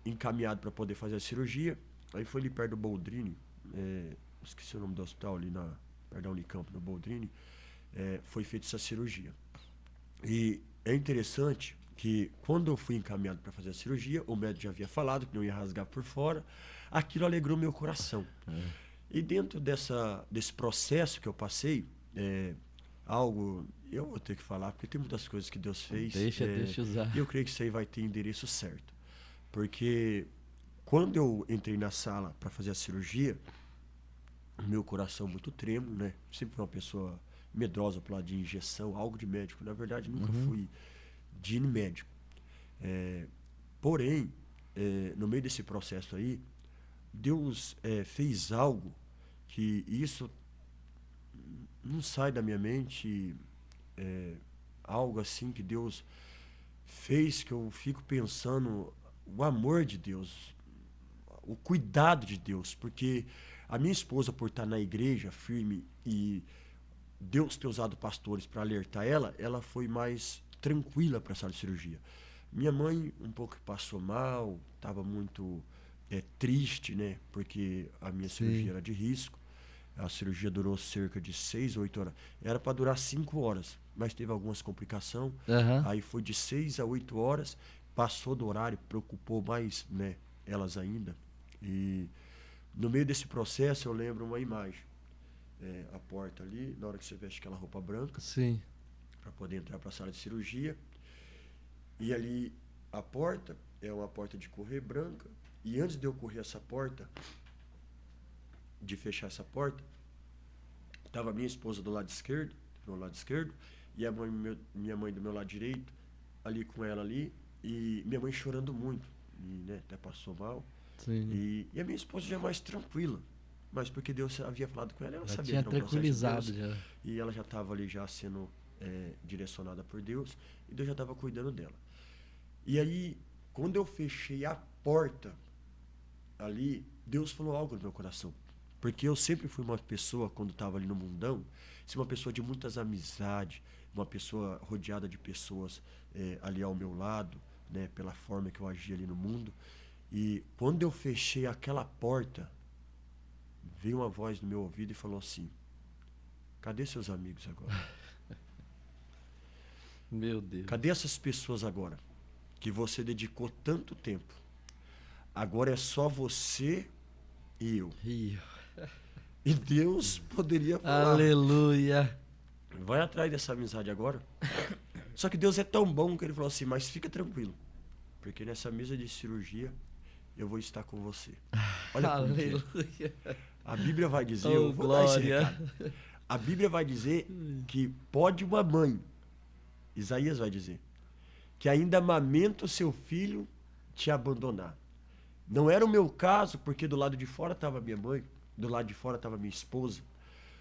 encaminhado para poder fazer a cirurgia. Aí foi ali perto do Boldrini, esqueci o nome do hospital, ali perto da Unicamp, no Boldrini, foi feita essa cirurgia. E é interessante que quando eu fui encaminhado para fazer a cirurgia, o médico já havia falado que não ia rasgar por fora, aquilo alegrou meu coração. E dentro desse processo que eu passei, algo, eu vou ter que falar, porque tem muitas coisas que Deus fez. Deixa usar. E eu creio que isso aí vai ter endereço certo. Porque quando eu entrei na sala para fazer a cirurgia, meu coração muito trêmulo, né? Sempre fui uma pessoa medrosa pro lado de injeção, algo de médico. Na verdade, nunca fui de ir no médico. Porém, no meio desse processo aí, Deus fez algo que isso não sai da minha mente, algo assim que Deus fez que eu fico pensando o amor de Deus, o cuidado de Deus, porque a minha esposa, por estar na igreja firme e Deus ter usado pastores para alertar ela foi mais tranquila para a sala de cirurgia. Minha mãe um pouco passou mal, estava muito triste, né? Porque a minha cirurgia era de risco. A cirurgia durou cerca de 6 ou 8 horas. Era para durar 5 horas, mas teve algumas complicações. Aham. Aí foi de 6 a 8 horas, passou do horário, preocupou mais, né, elas ainda. E no meio desse processo eu lembro uma imagem. A porta ali, na hora que você veste aquela roupa branca, Sim. para poder entrar para a sala de cirurgia. E ali a porta é uma porta de correr branca. E antes de eu correr essa porta, de fechar essa porta, estava minha esposa do lado esquerdo, do meu lado esquerdo, e minha mãe do meu lado direito, ali com ela ali, e minha mãe chorando muito, e, né, até passou mal. Sim. E a minha esposa já é mais tranquila, mas porque Deus havia falado com ela Já sabia tinha que era um processo de tranquilizado Deus, já. e ela já estava ali já sendo direcionada por Deus, e Deus já estava cuidando dela. E aí, quando eu fechei a porta ali, Deus falou algo no meu coração. Porque eu sempre fui uma pessoa, quando estava ali no mundão, uma pessoa de muitas amizades, uma pessoa rodeada de pessoas ali ao meu lado, né, pela forma que eu agia ali no mundo. E quando eu fechei aquela porta, veio uma voz no meu ouvido e falou assim: cadê seus amigos agora? Meu Deus. Cadê essas pessoas agora? Que você dedicou tanto tempo. Agora é só você e eu. Ih, E Deus poderia falar: aleluia. vai atrás dessa amizade agora. Só que Deus é tão bom que ele falou assim: mas fica tranquilo, porque nessa mesa de cirurgia eu vou estar com você. Olha como que é. Aleluia. A Bíblia vai dizer, Oh, eu vou dar esse glória. recado. A Bíblia vai dizer que pode uma mãe, Isaías vai dizer, que ainda amamenta o seu filho te abandonar. Não era o meu caso, porque do lado de fora estava minha mãe, do lado de fora estava minha esposa.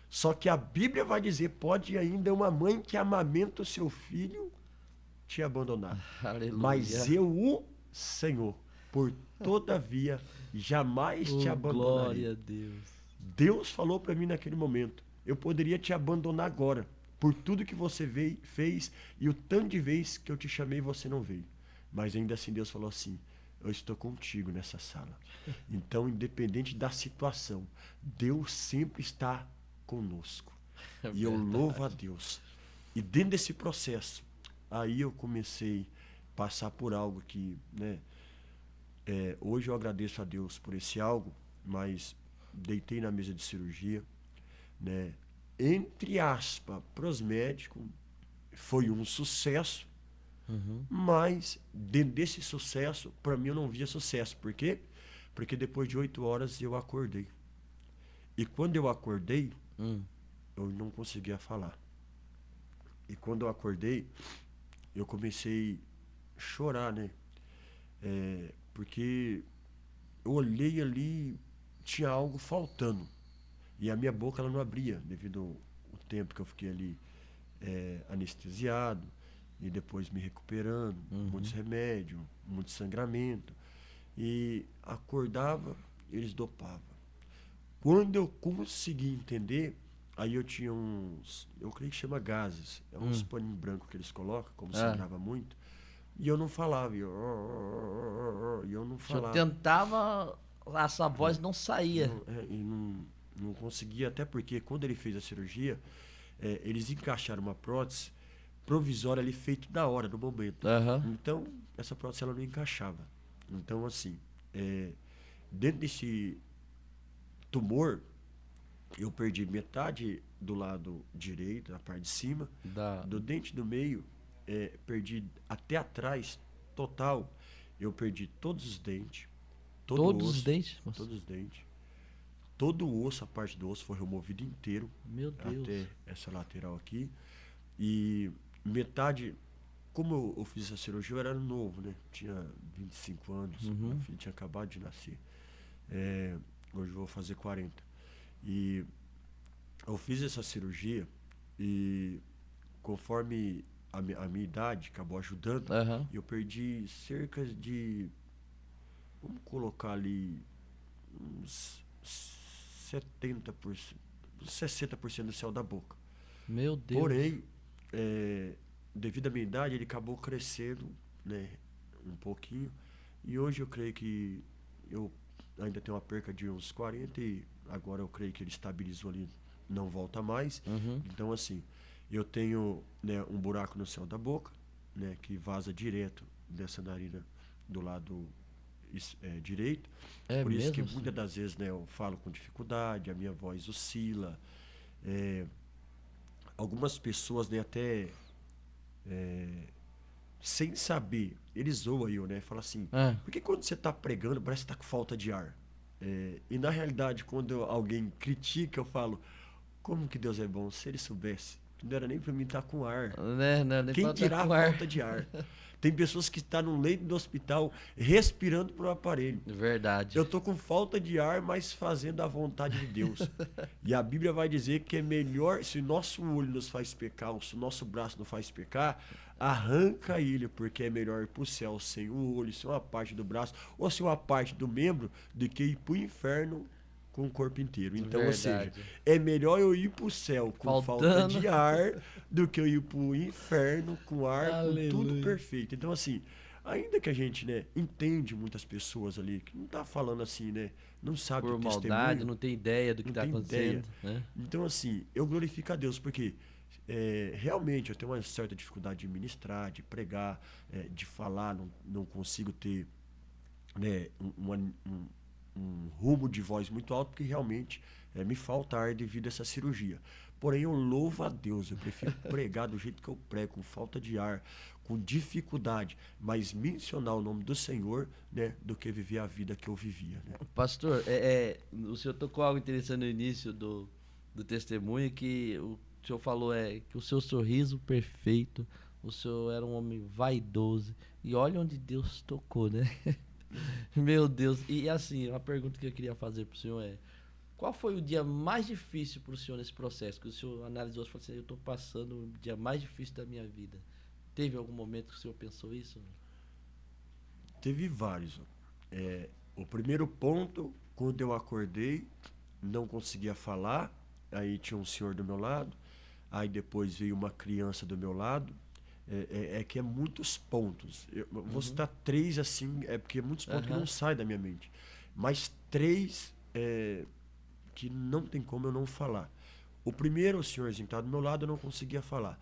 Só que a Bíblia vai dizer, pode ainda uma mãe que amamenta o seu filho te abandonar. Aleluia. Mas eu, o Senhor, por todavia, jamais te Oh, abandonarei. glória a Deus. Deus falou para mim naquele momento, eu poderia te abandonar agora, por tudo que você fez e o tanto de vezes que eu te chamei e você não veio. Mas ainda assim Deus falou assim: eu estou contigo nessa sala. Então, independente da situação, Deus sempre está conosco. E eu louvo a Deus. E dentro desse processo, aí eu comecei a passar por algo que, né, hoje eu agradeço a Deus por esse algo, mas deitei na mesa de cirurgia, né, entre aspas, para os médicos, foi um sucesso. Mas dentro desse sucesso, para mim eu não via sucesso. Por quê? Porque depois de 8 horas eu acordei. E quando eu acordei, eu não conseguia falar. E quando eu acordei, eu comecei a chorar, né? Porque eu olhei ali, tinha algo faltando. E a minha boca ela não abria, devido ao tempo que eu fiquei ali anestesiado. E depois me recuperando, muitos remédios, muito sangramento. E acordava, eles dopavam. Quando eu consegui entender, aí eu tinha uns, eu creio que chama gases, é uns paninhos brancos que eles colocam, como sangrava muito. E eu não falava, e eu não O senhor falava. tentava, a sua voz não saía. Não conseguia, até porque quando ele fez a cirurgia, eles encaixaram uma prótese provisória ali, feito na hora, no momento. Então, essa prótese ela não encaixava. Então, assim, dentro desse tumor, eu perdi metade do lado direito, na parte de cima, do dente do meio, perdi até atrás, total, eu perdi todos os dentes, Todos os dentes? todos os dentes, todo o osso, a parte do osso foi removido inteiro, Meu Deus. até essa lateral aqui, e metade como eu fiz essa cirurgia, eu era novo, né? Tinha 25 anos, meu filho tinha acabado de nascer. Hoje eu vou fazer 40. E eu fiz essa cirurgia e conforme a minha idade acabou ajudando, eu perdi cerca de, vamos colocar ali, uns 70%, 60% do céu da boca. Meu Deus. Porém, devido à minha idade, ele acabou crescendo, né, um pouquinho. E hoje eu creio que eu ainda tenho uma perca de uns 40 e agora eu creio que ele estabilizou ali, não volta mais. Então, assim, eu tenho, né, um buraco no céu da boca, né, que vaza direto dessa narina do lado direito. Por isso que mesmo? muitas das vezes, né, eu falo com dificuldade, a minha voz oscila. Algumas pessoas, né, até sem saber, eles zoam eu, né? Fala assim, porque quando você tá pregando, parece que tá com falta de ar. E na realidade, quando alguém critica, eu falo, como que Deus é bom, se ele soubesse. Não era nem pra mim estar com ar. Nem Quem dirá a falta de ar? Tem pessoas que estão no leito do hospital respirando por um aparelho. Verdade. Eu tô com falta de ar, mas fazendo a vontade de Deus. E a Bíblia vai dizer que é melhor, se o nosso olho nos faz pecar, ou se o nosso braço nos faz pecar, arranca ele, porque é melhor ir pro céu sem um olho, sem uma parte do braço, ou sem uma parte do membro, do que ir pro inferno com o corpo inteiro. Então, Verdade. ou seja, é melhor eu ir pro céu com falta de ar do que eu ir pro inferno com ar, com tudo perfeito. Então, assim, ainda que a gente, né, entende muitas pessoas ali que não tá falando assim, né, não sabe por do maldade, testemunho, não tem ideia do que tá acontecendo, né? Então, assim, eu glorifico a Deus porque realmente eu tenho uma certa dificuldade de ministrar, de pregar, de falar, não consigo ter, né, um rumo de voz muito alto, porque realmente me falta ar devido a essa cirurgia. Porém, eu louvo a Deus, eu prefiro pregar do jeito que eu prego, com falta de ar, com dificuldade, mas mencionar o nome do Senhor, né, do que viver a vida que eu vivia. Né? Pastor, o senhor tocou algo interessante no início do testemunho, que o senhor falou que o seu sorriso perfeito, o senhor era um homem vaidoso, e olha onde Deus tocou, né? Meu Deus. E assim, uma pergunta que eu queria fazer pro senhor qual foi o dia mais difícil pro senhor nesse processo? Que o senhor analisou e falou assim, eu tô passando o dia mais difícil da minha vida. Teve algum momento que o senhor pensou isso? Teve vários. O primeiro ponto, quando eu acordei, não conseguia falar, aí tinha um senhor do meu lado, aí depois veio uma criança do meu lado. Que é muitos pontos. Eu vou citar 3 assim, porque é muitos pontos que não saem da minha mente. Mas 3 que não tem como eu não falar. O primeiro, o senhorzinho que estava do meu lado, eu não conseguia falar.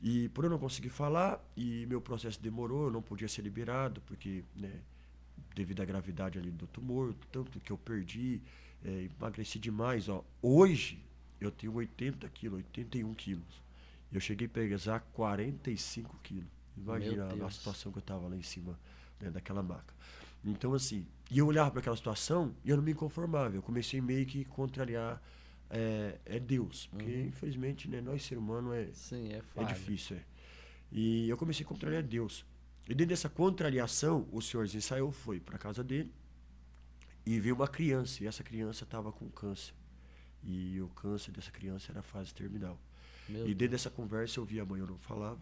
E por eu não conseguir falar, e meu processo demorou, eu não podia ser liberado, porque, né, devido à gravidade ali do tumor, tanto que eu perdi, emagreci demais. Ó. Hoje, eu tenho 80 quilos, 81 quilos. Eu cheguei a pesar 45 quilos. Imagina a situação que eu estava lá em cima, né, daquela maca. Então, assim, e eu olhava para aquela situação e eu não me conformava. Eu comecei meio que contrariar Deus. Porque, infelizmente, né, nós, ser humano, Sim, é difícil. E eu comecei a contrariar Deus. E dentro dessa contrariação, o senhorzinho saiu, foi para casa dele e veio uma criança. E essa criança estava com câncer. E o câncer dessa criança era a fase terminal. E dentro dessa conversa eu vi a mãe, eu não falava,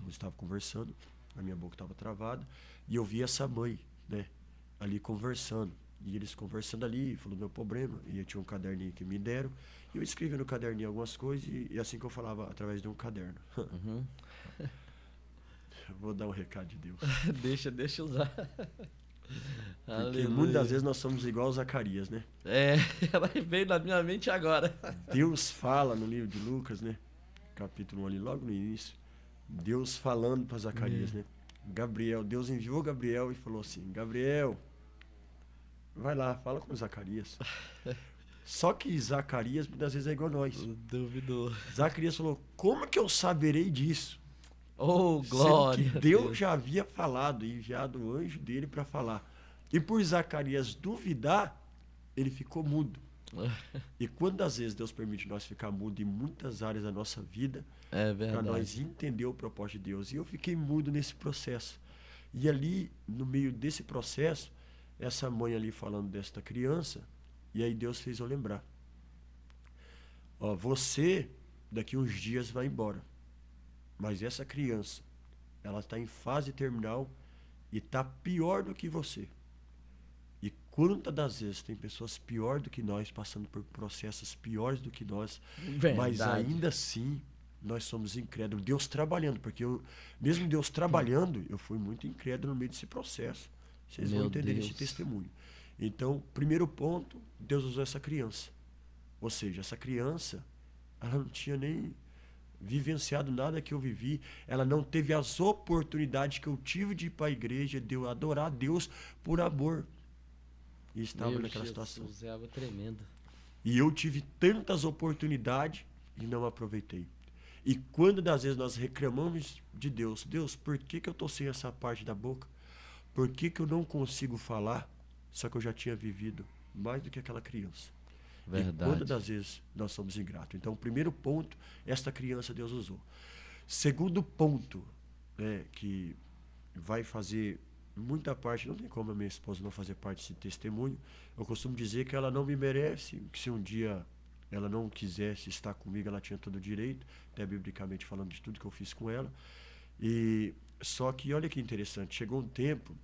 eu estava conversando, a minha boca estava travada, e eu vi essa mãe, né, ali conversando. E eles conversando ali, falando do meu problema, e eu tinha um caderninho que me deram, e eu escrevi no caderninho algumas coisas, e assim que eu falava através de um caderno. Vou dar um recado de Deus. Deixa usar. Porque muitas das vezes nós somos igual Zacarias, né? Ela veio na minha mente agora. Deus fala no livro de Lucas, né? Capítulo 1 ali, logo no início, Deus falando para Zacarias, né? Gabriel, Deus enviou Gabriel e falou assim, Gabriel, vai lá, fala com Zacarias. Só que Zacarias muitas vezes é igual a nós. Duvidou. Zacarias falou, como que eu saberei disso? Oh, glória! Sendo que Deus já havia falado, enviado o anjo dele para falar. E por Zacarias duvidar, ele ficou mudo. E quantas vezes Deus permite nós ficar mudo em muitas áreas da nossa vida É para nós verdade. entender o propósito de Deus. E eu fiquei mudo nesse processo. E ali, no meio desse processo, essa mãe ali falando desta criança, e aí Deus fez eu lembrar. Ó, você, daqui uns dias, vai embora. Mas essa criança, ela está em fase terminal e está pior do que você. E quantas das vezes tem pessoas pior do que nós, passando por processos piores do que nós, mas Verdade. ainda assim nós somos incrédulos. Deus trabalhando, porque mesmo Deus trabalhando, eu fui muito incrédulo no meio desse processo. Vocês vão Meu entender esse Deus. testemunho. Então, primeiro ponto, Deus usou essa criança. Ou seja, essa criança, ela não tinha nem vivenciado nada que eu vivi, ela não teve as oportunidades que eu tive de ir para a igreja, de eu adorar a Deus por amor. E estava Meu naquela situação. Jesus, é algo tremendo. E eu tive tantas oportunidades e não aproveitei. E quando das vezes nós reclamamos de Deus, Deus, por que eu estou sem essa parte da boca? Por que eu não consigo falar? Só que eu já tinha vivido mais do que aquela criança. E quando Verdade. das vezes nós somos ingratos. Então, o primeiro ponto, esta criança Deus usou. Segundo ponto, né, que vai fazer muita parte, não tem como a minha esposa não fazer parte desse testemunho. Eu costumo dizer que ela não me merece, que se um dia ela não quisesse estar comigo, ela tinha todo o direito, até biblicamente falando de tudo que eu fiz com ela. E só que olha que interessante, chegou um tempo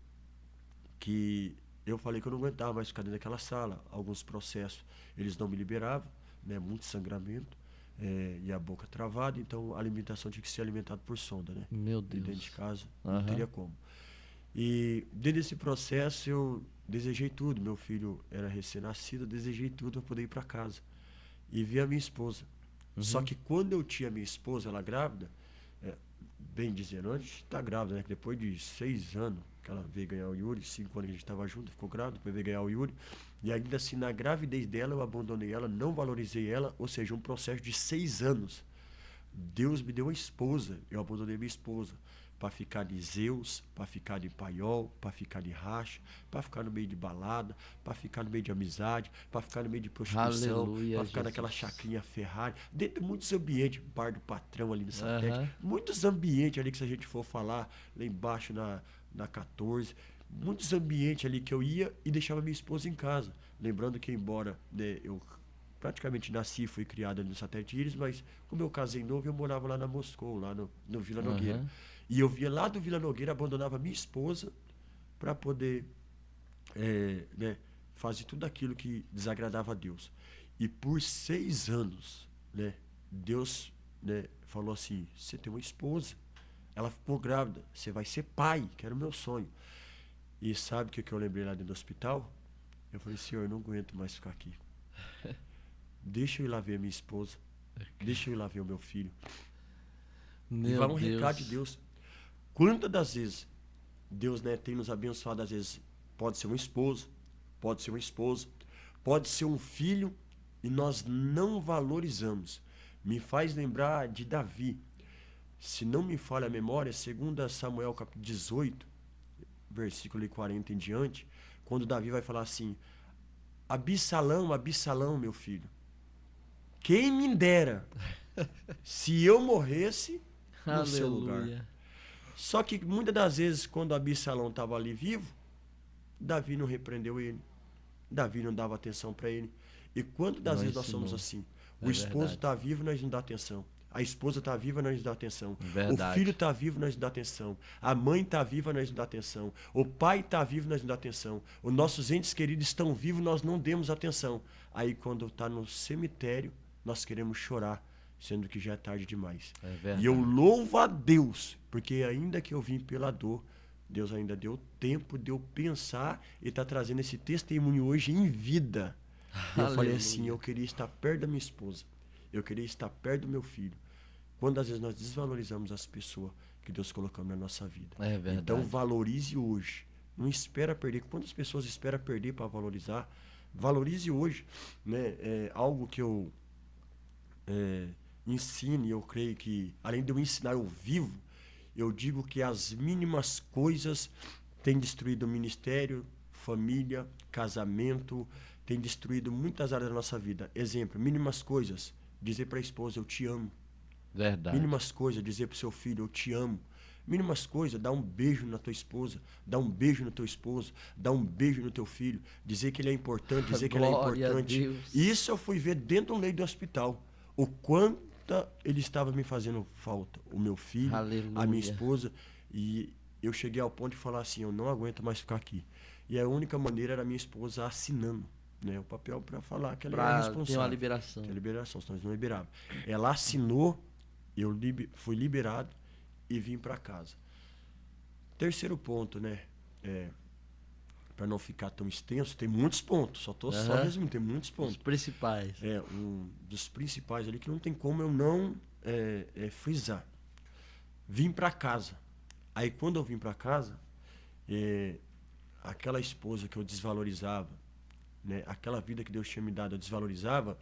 que eu falei que eu não aguentava mais ficar dentro daquela sala, alguns processos eles não me liberavam, né, muito sangramento, e a boca travada, então a alimentação tinha que ser alimentada por sonda, né? Meu E dentro de Deus. casa não Aham. teria como. E dentro desse processo eu desejei tudo. Meu filho era recém-nascido, eu desejei tudo para poder ir para casa. E vi a minha esposa. Só Uhum. que quando eu tinha minha esposa, ela grávida, é, bem dizendo, antes de estar grávida, né? Que depois de 6 anos que ela veio ganhar o Yuri, 5 anos que a gente estava junto, ficou grávida, depois veio ganhar o Yuri. E ainda assim, na gravidez dela, eu abandonei ela, não valorizei ela, ou seja, um processo de 6 anos. Deus me deu uma esposa, eu abandonei minha esposa para ficar de Zeus, para ficar de paiol, para ficar de racha, para ficar no meio de balada, para ficar no meio de amizade, para ficar no meio de prostituição, Aleluia, para ficar naquela Jesus. chacrinha Ferrari, dentro de muitos ambientes, bar do patrão ali no satélite, Aham. muitos ambientes ali que se a gente for falar, lá embaixo na 14, muitos ambientes ali que eu ia e deixava minha esposa em casa. Lembrando que embora, né, eu praticamente nasci e fui criado ali no Satélite Íris, mas como eu casei novo, eu morava lá na Moscou, lá no Vila Nogueira. Aham. E eu via lá do Vila Nogueira, abandonava minha esposa para poder né, fazer tudo aquilo que desagradava a Deus. E por 6 anos, né, Deus, né, falou assim, você tem uma esposa, ela ficou grávida, você vai ser pai, que era o meu sonho. E sabe o que eu lembrei lá dentro do hospital? Eu falei, Senhor, eu não aguento mais ficar aqui. Deixa eu ir lá ver a minha esposa. Deixa eu ir lá ver o meu filho. E Meu vai um recado de Deus. Deus. Quantas das vezes Deus, né, tem nos abençoado, às vezes pode ser um esposo, pode ser uma esposa, pode ser um filho, e nós não valorizamos. Me faz lembrar de Davi. Se não me falha a memória, 2 Samuel capítulo 18, versículo 40 em diante, quando Davi vai falar assim, Absalão, Absalão, meu filho, quem me dera se eu morresse no seu lugar. Aleluia. Só que muitas das vezes, quando Absalão estava ali vivo, Davi não repreendeu ele. Davi não dava atenção para ele. E quantas das Não vezes nós somos ensinou. assim? O É esposo verdade. está vivo, nós não dá atenção. A esposa está viva, nós não dá atenção. O filho Verdade. está vivo, nós não dá atenção. A mãe está viva, nós não dá atenção. O pai está vivo, nós não dá atenção. Os nossos entes queridos estão vivos, nós não demos atenção. Aí quando está no cemitério, nós queremos chorar, sendo que já é tarde demais. É E eu verdade. louvo a Deus, porque ainda que eu vim pela dor, Deus ainda deu tempo de eu pensar e está trazendo esse testemunho hoje em vida. E eu falei assim, Aleluia. eu queria estar perto da minha esposa. Eu queria estar perto do meu filho. Quando às vezes nós desvalorizamos as pessoas que Deus colocou na nossa vida. É Então verdade. valorize hoje. Não espera perder. Quantas pessoas esperam perder para valorizar? Valorize hoje. Né? É algo que eu ensino e eu creio que, além de eu ensinar, eu vivo. Eu digo que as mínimas coisas têm destruído o ministério, família, casamento, tem destruído muitas áreas da nossa vida. Exemplo, mínimas coisas, dizer para a esposa, eu te amo. Verdade. Mínimas coisas, dizer para o seu filho, eu te amo. Mínimas coisas, dar um beijo na tua esposa, dar um beijo no teu esposo, dar um beijo no teu filho, dizer que ele é importante, dizer que ele é Glória a importante. Deus. Isso eu fui ver dentro do leito do hospital. O quanto ele estava me fazendo falta. O meu filho, Aleluia. a minha esposa. E eu cheguei ao ponto de falar assim, eu não aguento mais ficar aqui. E a única maneira era a minha esposa assinando, né, o papel para falar que ela era responsável. Ter uma liberação. Tem a liberação, senão eles não liberavam. Ela assinou, eu fui liberado e vim para casa. Terceiro ponto, né? Para não ficar tão extenso, tem muitos pontos, só resumindo, tem muitos pontos. Os principais. Um dos principais ali que não tem como eu não frisar. Vim para casa. Aí quando eu vim para casa, aquela esposa que eu desvalorizava, né? Aquela vida que Deus tinha me dado, eu desvalorizava.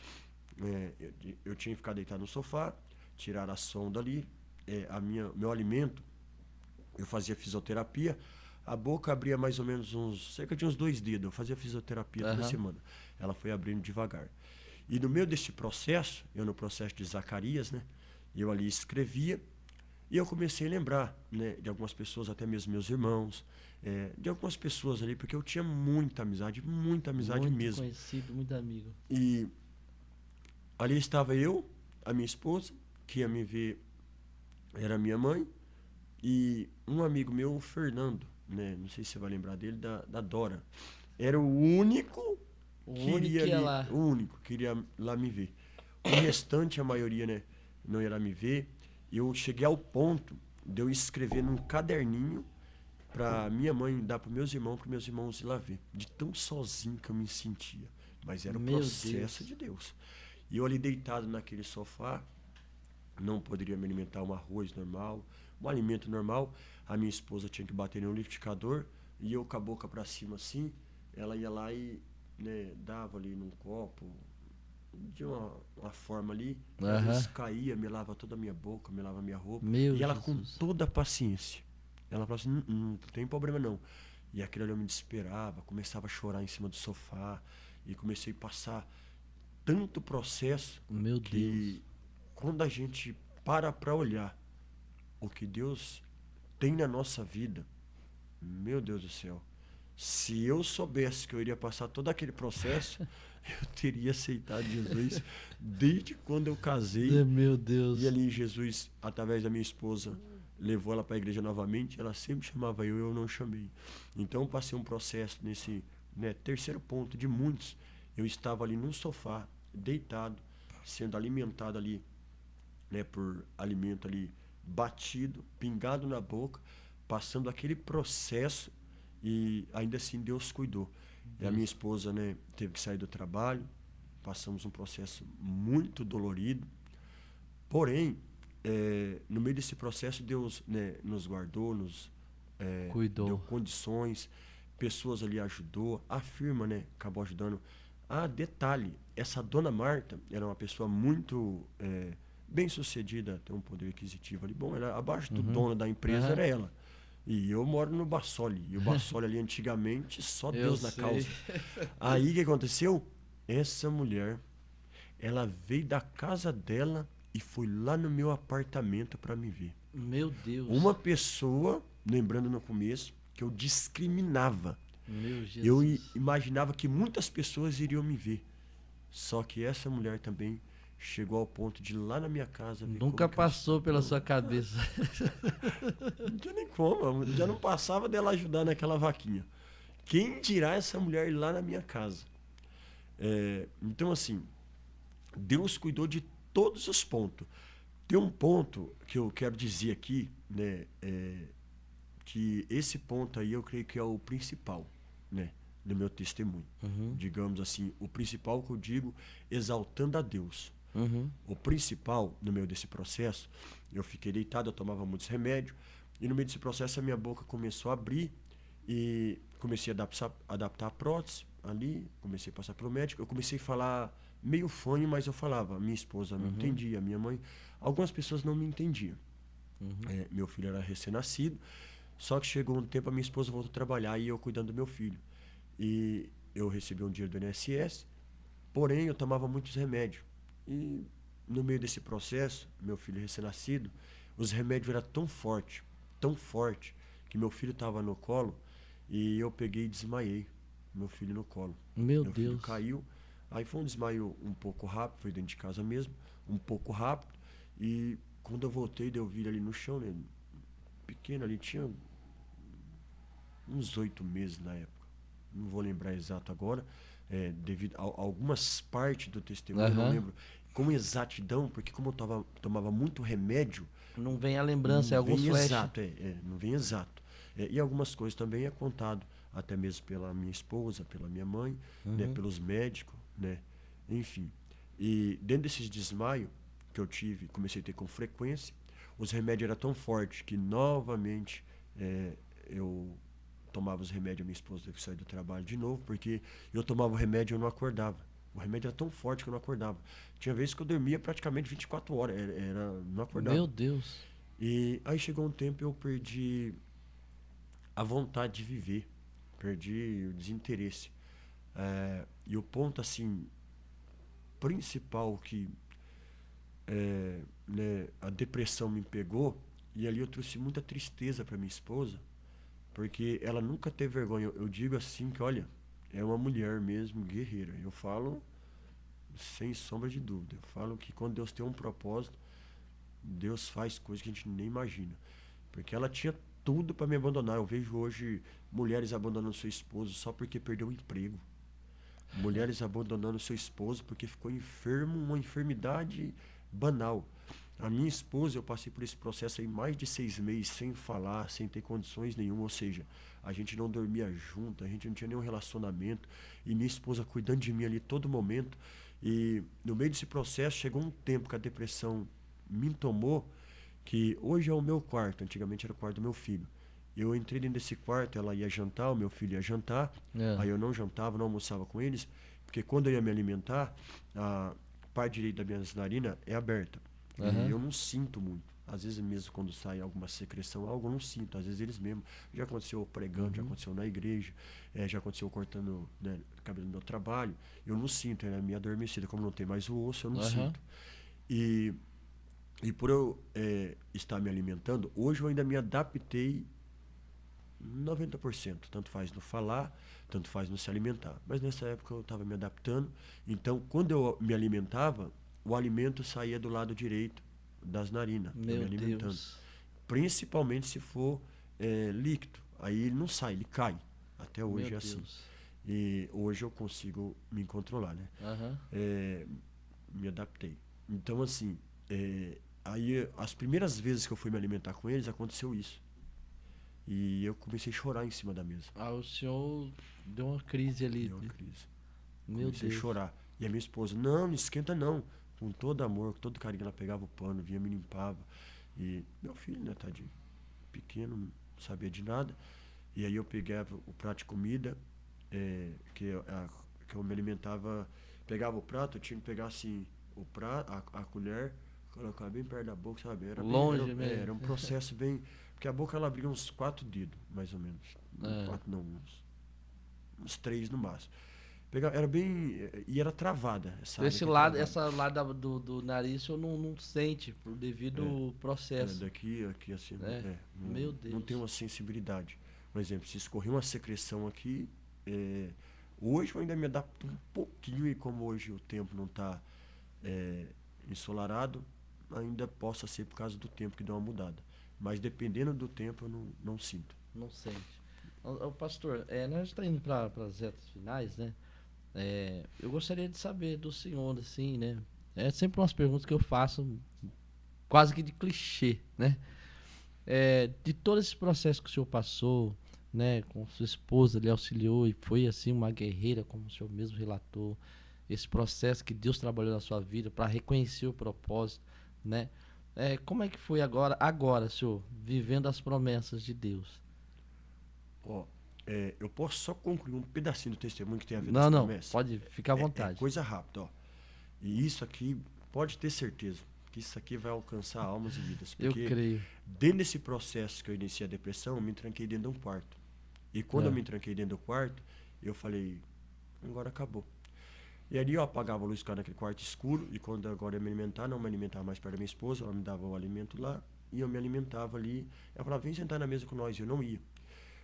Eu tinha que ficar deitado no sofá, tirar a sonda ali, meu alimento, eu fazia fisioterapia, a boca abria mais ou menos cerca de uns 2 dedos, eu fazia fisioterapia toda semana, ela foi abrindo devagar. E no meio desse processo, eu no processo de Zacarias, né, eu ali escrevia, e eu comecei a lembrar, né, de algumas pessoas, até mesmo meus irmãos, de algumas pessoas ali, porque eu tinha muita amizade muito mesmo. Conhecido, muito amigo. E ali estava eu, a minha esposa, que ia me ver era minha mãe, e um amigo meu, o Fernando, né? Não sei se você vai lembrar dele, da Dora. Era o único que iria lá. O único que iria lá me ver. O restante, a maioria, né, não ia lá me ver. Eu cheguei ao ponto de eu escrever num caderninho para minha mãe dar para meus irmãos ir lá ver. De tão sozinho que eu me sentia. Mas era o processo de Deus. E eu ali deitado naquele sofá, não poderia me alimentar um arroz normal, um alimento normal. A minha esposa tinha que bater no liquidificador e eu com a boca para cima assim, ela ia lá e, né, dava ali num copo, de uma forma ali, às vezes caía, melava toda a minha boca, melava a minha roupa. E ela com toda a paciência, ela falava assim, não tem problema não. E aquilo ali eu me desesperava, começava a chorar em cima do sofá e comecei a passar tanto processo que quando a gente para olhar o que Deus tem na nossa vida, meu Deus do céu, se eu soubesse que eu iria passar todo aquele processo, eu teria aceitado Jesus desde quando eu casei. Meu Deus. E ali Jesus, através da minha esposa, levou ela para a igreja novamente. Ela sempre chamava eu não chamei. Então eu passei um processo nesse, né, terceiro ponto de muitos. Eu estava ali num sofá, deitado, sendo alimentado ali, né, por alimento ali batido, pingado na boca, passando aquele processo, e ainda assim Deus cuidou. E a minha esposa, né, teve que sair do trabalho, passamos um processo muito dolorido, porém, no meio desse processo Deus, né, nos guardou, nos cuidou, deu condições, pessoas ali ajudou, a firma, né, acabou ajudando. Detalhe, essa dona Marta era uma pessoa muito bem sucedida, tem um poder aquisitivo ali bom, ela, abaixo do dono da empresa era ela. E eu moro no Bassoli, e o Bassoli ali antigamente, só Deus na causa. Aí o que aconteceu? Essa mulher, ela veio da casa dela e foi lá no meu apartamento para me ver. Meu Deus. Uma pessoa, lembrando no começo, que eu discriminava. Meu Jesus. Eu imaginava que muitas pessoas iriam me ver. Só que essa mulher também chegou ao ponto de ir lá na minha casa ver. Nunca passou pela sua cabeça. Não tinha nem como, já não passava dela ajudar naquela vaquinha. Quem dirá essa mulher ir lá na minha casa? Então, assim, Deus cuidou de todos os pontos. Tem um ponto que eu quero dizer aqui, né? Que esse ponto aí eu creio que é o principal, né, do meu testemunho. Digamos assim, o principal que eu digo, exaltando a Deus. O principal, no meio desse processo, eu fiquei deitado, eu tomava muitos remédios, e no meio desse processo a minha boca começou a abrir, e comecei a adaptar a prótese ali, comecei a passar pelo médico, eu comecei a falar meio fanho, mas eu falava, minha esposa me entendia, minha mãe, algumas pessoas não me entendiam. Meu filho era recém-nascido, só que chegou um tempo, a minha esposa voltou a trabalhar e eu cuidando do meu filho. E eu recebi um dinheiro do INSS, porém eu tomava muitos remédios. E no meio desse processo, meu filho recém-nascido, os remédios eram tão forte, que meu filho estava no colo e eu peguei e desmaiei meu filho no colo. Meu Meu filho Deus. caiu, aí foi um desmaio um pouco rápido, foi dentro de casa mesmo, um pouco rápido, e quando eu voltei, eu vi ele ali no chão, né, pequeno ali, tinha uns 8 meses na época, não vou lembrar exato agora, devido a algumas partes do testemunho, eu não lembro com exatidão, porque como eu tomava muito remédio, Não vem a lembrança, é não alguns vem flash. exato, não vem exato. E algumas coisas também é contado, até mesmo pela minha esposa, pela minha mãe, né, pelos médicos, né, enfim. E dentro desses desmaios que eu tive, comecei a ter com frequência, os remédios eram tão fortes que novamente eu tomava os remédios, a minha esposa teve que sair do trabalho de novo, porque eu tomava o remédio e eu não acordava. O remédio era tão forte que eu não acordava. Tinha vezes que eu dormia praticamente 24 horas, não acordava. Meu Deus. E aí chegou um tempo eu perdi a vontade de viver, perdi o desinteresse. E o ponto assim principal que né, a depressão me pegou, e ali eu trouxe muita tristeza para minha esposa, porque ela nunca teve vergonha. Eu digo assim que, olha, é uma mulher mesmo, guerreira. Eu falo sem sombra de dúvida. Eu falo que quando Deus tem um propósito, Deus faz coisas que a gente nem imagina. Porque ela tinha tudo para me abandonar. Eu vejo hoje mulheres abandonando seu esposo só porque perdeu o emprego. Mulheres abandonando seu esposo porque ficou enfermo, uma enfermidade banal. A minha esposa, eu passei por esse processo aí mais de 6 meses sem falar, sem ter condições nenhuma, ou seja, a gente não dormia junto, a gente não tinha nenhum relacionamento, e minha esposa cuidando de mim ali todo momento. E no meio desse processo chegou um tempo que a depressão me tomou, que hoje é o meu quarto, antigamente era o quarto do meu filho. Eu entrei dentro desse quarto, ela ia jantar, o meu filho ia jantar, aí eu não jantava, não almoçava com eles, porque quando eu ia me alimentar, a parte direita da minha narina é aberta. E eu não sinto muito. Às vezes mesmo quando sai alguma secreção, algo eu não sinto. Às vezes eles mesmo. Já aconteceu pregando, já aconteceu na igreja, já aconteceu cortando, né, cabelo no meu trabalho. Eu não sinto, é meio adormecida. Como não tem mais o osso, eu não sinto. E por eu estar me alimentando, hoje eu ainda me adaptei 90%. Tanto faz no falar, tanto faz no se alimentar. Mas nessa época eu estava me adaptando. Então, quando eu me alimentava, o alimento saía do lado direito das narinas, eu me alimentando. Deus. Principalmente se for líquido. Aí ele não sai, ele cai. Até hoje é assim. E hoje eu consigo me controlar, né? Me adaptei. Então, assim, aí as primeiras vezes que eu fui me alimentar com eles, aconteceu isso. E eu comecei a chorar em cima da mesa. O senhor deu uma crise ali. Deu uma crise. Meu Comecei Deus. a chorar. E a minha esposa, não esquenta não. Com todo amor, com todo carinho, ela pegava o pano, vinha, me limpava. E meu filho, né, tadinho, pequeno, não sabia de nada. E aí eu pegava o prato de comida, que eu me alimentava, pegava o prato, eu tinha que pegar assim, o prato, a colher, colocar bem perto da boca, sabe? Longe mesmo. Era um processo bem... Porque a boca ela abria uns 4 dedos, mais ou menos. 4 não, uns 3 no máximo. Era bem... E era travada Esse lado, essa lado do nariz o senhor não sente, devido ao processo. Daqui assim, Meu Deus. Não tem uma sensibilidade. Por exemplo, se escorrer uma secreção aqui, hoje eu ainda me adapto um pouquinho, e como hoje o tempo não está ensolarado, ainda possa ser por causa do tempo que deu uma mudada. Mas dependendo do tempo, eu não sinto. Não sente. Pastor, nós estamos indo para as retas finais, né? Eu gostaria de saber do senhor, assim, né? É sempre umas perguntas que eu faço quase que de clichê, né? De todo esse processo que o senhor passou, né? Com sua esposa, ele auxiliou e foi, assim, uma guerreira, como o senhor mesmo relatou. Esse processo que Deus trabalhou na sua vida para reconhecer o propósito, né? Como é que foi agora, senhor, vivendo as promessas de Deus? Eu posso só concluir um pedacinho do testemunho que tem a ver com as promessas? Não, pode ficar à vontade. Coisa rápida, ó. E isso aqui, pode ter certeza, que isso aqui vai alcançar almas e vidas. Porque eu creio. Dentro desse processo que eu iniciei a depressão, eu me tranquei dentro de um quarto. E quando eu me tranquei dentro do quarto, eu falei, agora acabou. E ali eu apagava a luz, ficava naquele quarto escuro, e quando agora ia me alimentar, não me alimentava mais perto da minha esposa, ela me dava o alimento lá, e eu me alimentava ali. Ela falava, vem sentar na mesa com nós, e eu não ia.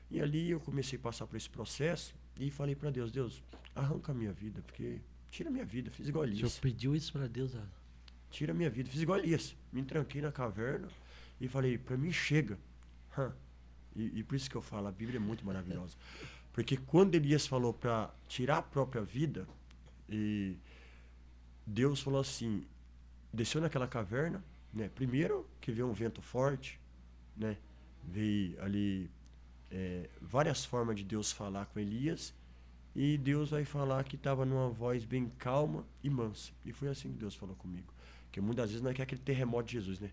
E ali eu comecei a passar por esse processo, e falei para Deus, Deus, arranca a minha vida, porque tira a minha vida, fiz igual O senhor Elias. pediu isso pra Deus? Tira a minha vida, fiz igual Elias. Me tranquei na caverna, e falei, para mim chega. E por isso que eu falo, a Bíblia é muito maravilhosa. Porque quando Elias falou para tirar a própria vida, e Deus falou assim, desceu naquela caverna, né? Primeiro que veio um vento forte, né? Veio ali várias formas de Deus falar com Elias, e Deus vai falar que estava numa voz bem calma e mansa. E foi assim que Deus falou comigo. Porque muitas vezes não é que aquele terremoto de Jesus, né?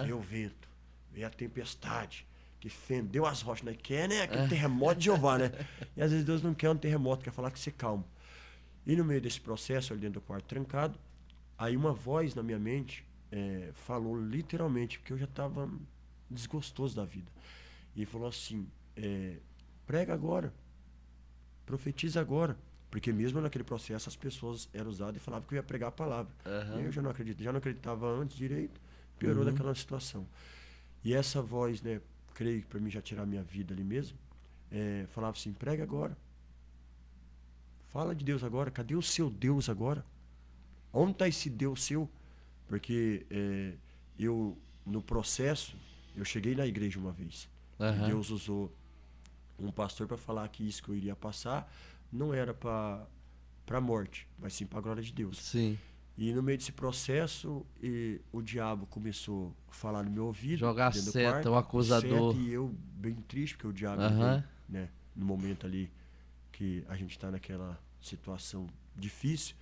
Veio o vento, veio a tempestade, que fendeu as rochas, né? Quer, né? Aquele terremoto de Jeová, né? E às vezes Deus não quer um terremoto, quer falar que você calma. E no meio desse processo, ali dentro do quarto trancado, aí uma voz na minha mente falou literalmente, porque eu já estava desgostoso da vida. E falou assim, prega agora, profetiza agora. Porque mesmo naquele processo as pessoas eram usadas e falavam que eu ia pregar a palavra. E aí eu já não acreditava antes direito, piorou daquela situação. E essa voz, né, creio que para mim já tirar a minha vida ali mesmo, falava assim, prega agora. Fala de Deus agora, cadê o seu Deus agora? Onde está esse Deus seu? Porque eu, no processo, eu cheguei na igreja uma vez. E Deus usou um pastor para falar que isso que eu iria passar não era para a morte, mas sim para a glória de Deus. Sim. E no meio desse processo, o diabo começou a falar no meu ouvido. Jogar dentro do seta, quarto, o acusador. Seta, e eu bem triste, porque o diabo veio, né, no momento ali que a gente está naquela situação difícil.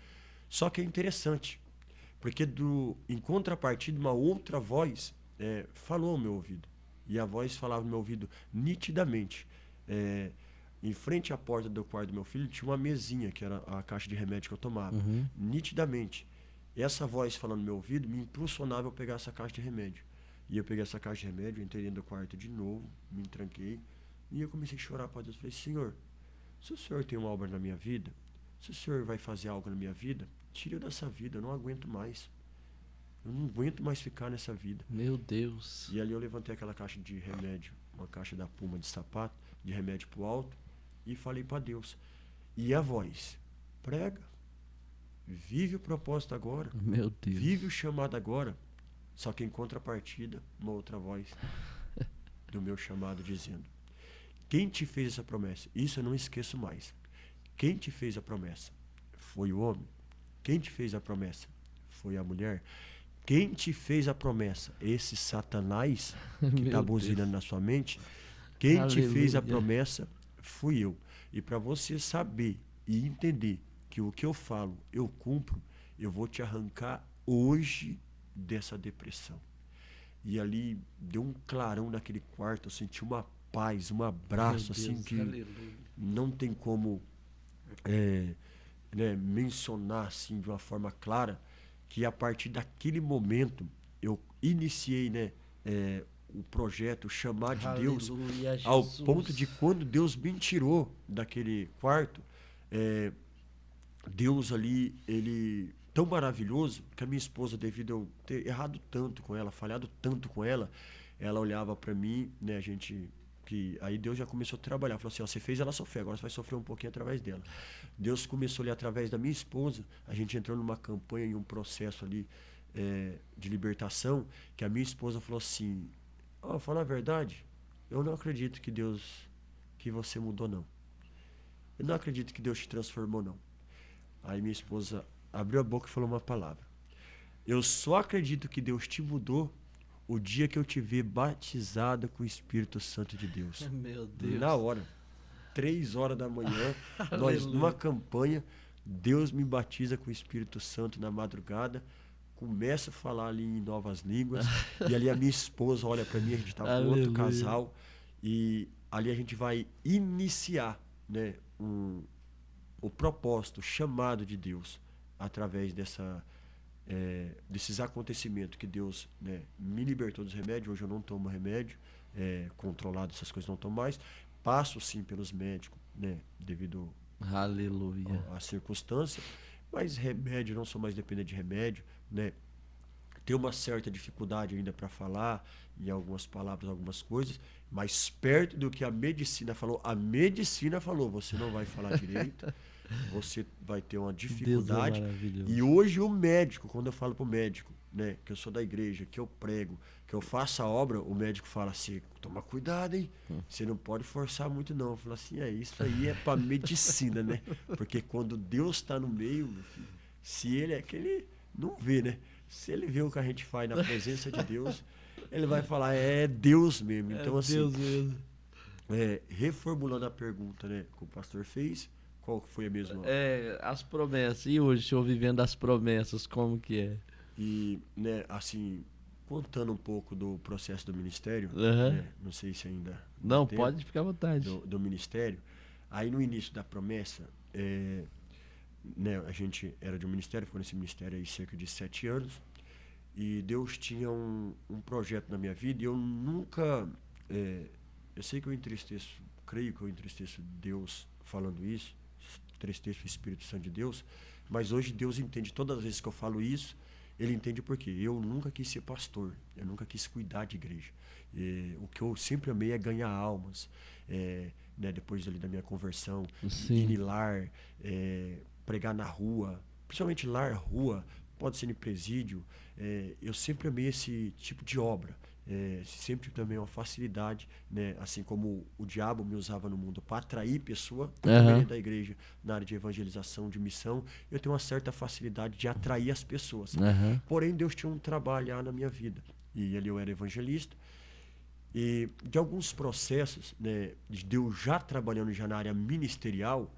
Só que é interessante, porque em contrapartida, uma outra voz falou ao meu ouvido. E a voz falava no meu ouvido nitidamente. Em frente à porta do quarto do meu filho tinha uma mesinha, que era a caixa de remédio que eu tomava. Nitidamente. Essa voz falando no meu ouvido me impulsionava a pegar essa caixa de remédio. E eu peguei essa caixa de remédio, entrei dentro do quarto de novo, me tranquei. E eu comecei a chorar para Deus. Falei, Senhor, se o Senhor tem uma obra na minha vida, se o Senhor vai fazer algo na minha vida, tire eu dessa vida, eu não aguento mais. Eu não aguento mais ficar nessa vida. Meu Deus. E ali eu levantei aquela caixa de remédio, uma caixa da Puma de sapato, de remédio pro alto, e falei para Deus. E a voz, prega, vive o propósito agora, Meu Deus. vive o chamado agora. Só que em contrapartida, uma outra voz do meu chamado dizendo, quem te fez essa promessa? Isso eu não esqueço mais. Quem te fez a promessa? Foi o homem. Quem te fez a promessa? Foi a mulher. Quem te fez a promessa? Esse Satanás que está buzinando na sua mente. Quem te fez a promessa? Fui eu. E para você saber e entender que o que eu falo, eu cumpro, eu vou te arrancar hoje dessa depressão. E ali deu um clarão naquele quarto, eu senti uma paz, um abraço, assim, que não tem como mencionar assim de uma forma clara, que a partir daquele momento eu iniciei o projeto, o chamar de Deus, ao ponto de quando Deus me tirou daquele quarto, Deus ali, ele tão maravilhoso, que a minha esposa, devido a eu ter errado tanto com ela, falhado tanto com ela, ela olhava para mim, né, aí Deus já começou a trabalhar, falou assim, ó, você fez ela sofrer, agora você vai sofrer um pouquinho através dela. Deus começou ali através da minha esposa, a gente entrou numa campanha, em um processo ali de libertação, que a minha esposa falou assim, ó, fala a verdade, eu não acredito que você mudou, não. Eu não acredito que Deus te transformou, não. Aí minha esposa abriu a boca e falou uma palavra. Eu só acredito que Deus te mudou o dia que eu te ver batizada com o Espírito Santo de Deus. Meu Deus. Na hora, 3h da manhã, nós numa campanha, Deus me batiza com o Espírito Santo na madrugada, começa a falar ali em novas línguas, e ali a minha esposa olha para mim, a gente está com outro casal, e ali a gente vai iniciar, né, o propósito, o chamado de Deus, através desses acontecimentos que Deus, né, me libertou dos remédios. Hoje eu não tomo remédio controlado, essas coisas não tomo mais. Passo sim pelos médicos, né, devido Aleluia. a circunstância, mas remédio, não sou mais dependente de remédio, né? Tenho uma certa dificuldade ainda para falar, em algumas palavras, algumas coisas, mas perto do que a medicina falou, você não vai falar direito, você vai ter uma Deus é dificuldade. E maravilhoso. hoje o médico, quando eu falo para o médico, né, que eu sou da igreja, que eu prego, que eu faço a obra, o médico fala assim, toma cuidado, hein? Você não pode forçar muito não. Eu falo assim, isso aí é para medicina, né? Porque quando Deus está no meio, meu filho, se ele é aquele, não vê, né? Se ele vê o que a gente faz na presença de Deus, ele vai falar, é Deus mesmo. É Então, assim, Deus mesmo. reformulando a pergunta, né, que o pastor fez, qual que foi a mesma? As promessas. E hoje, o senhor vivendo as promessas, como que é? E, né, assim, contando um pouco do processo do ministério, Aham. né, não sei se ainda dá Não, tempo, pode ficar à vontade. do ministério, aí no início da promessa, né, a gente era de um ministério, foi nesse ministério aí cerca de 7 anos, e Deus tinha um projeto na minha vida, e eu nunca, eu sei que eu entristeço, creio que eu entristeço Deus falando isso, entristeço o Espírito Santo de Deus, mas hoje Deus entende, todas as vezes que eu falo isso, ele entende por quê. Eu nunca quis ser pastor, eu nunca quis cuidar de igreja. O que eu sempre amei é ganhar almas, né, depois ali da minha conversão, ir em Sim. lar, pregar na rua, principalmente lar, rua, pode ser em presídio. Eu sempre amei esse tipo de obra. Sempre também uma facilidade, né? Assim como o diabo me usava no mundo para atrair pessoa, eu também Aham. dentro da igreja, na área de evangelização, de missão, eu tenho uma certa facilidade de atrair as pessoas. Aham. Porém, Deus tinha um trabalho na minha vida. E ali eu era evangelista. E de alguns processos, né, de Deus já trabalhando já na área ministerial,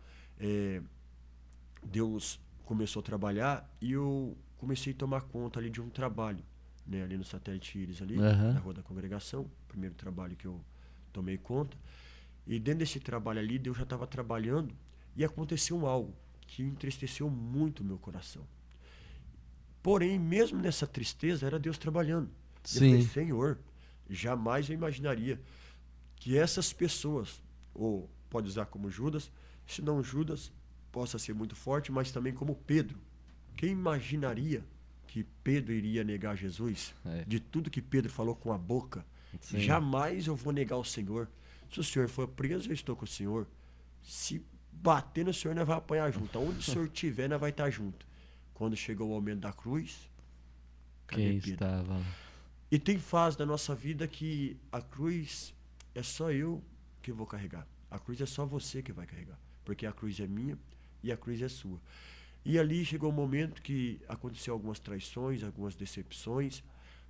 Deus começou a trabalhar e eu comecei a tomar conta ali de um trabalho, né, ali no Satélite Íris, ali, na Aham. Rua da Congregação, primeiro trabalho que eu tomei conta. E dentro desse trabalho ali, Deus já estava trabalhando e aconteceu algo que entristeceu muito o meu coração. Porém, mesmo nessa tristeza, era Deus trabalhando. E eu falei, Sim. Senhor, jamais eu imaginaria que essas pessoas, ou pode usar como Judas, se não Judas, possa ser muito forte, mas também como Pedro. Quem imaginaria que Pedro iria negar Jesus? É. De tudo que Pedro falou com a boca, Sim. jamais eu vou negar o Senhor. Se o Senhor for preso, eu estou com o Senhor. Se bater no Senhor, nós vamos apanhar junto. Onde o Senhor estiver, nós vamos estar junto. Quando chegou o momento da cruz, cadê Quem Pedro? estava lá? E tem fase da nossa vida que a cruz é só eu que vou carregar. A cruz é só você que vai carregar. Porque a cruz é minha e a cruz é sua. E ali chegou um momento que aconteceu algumas traições, algumas decepções,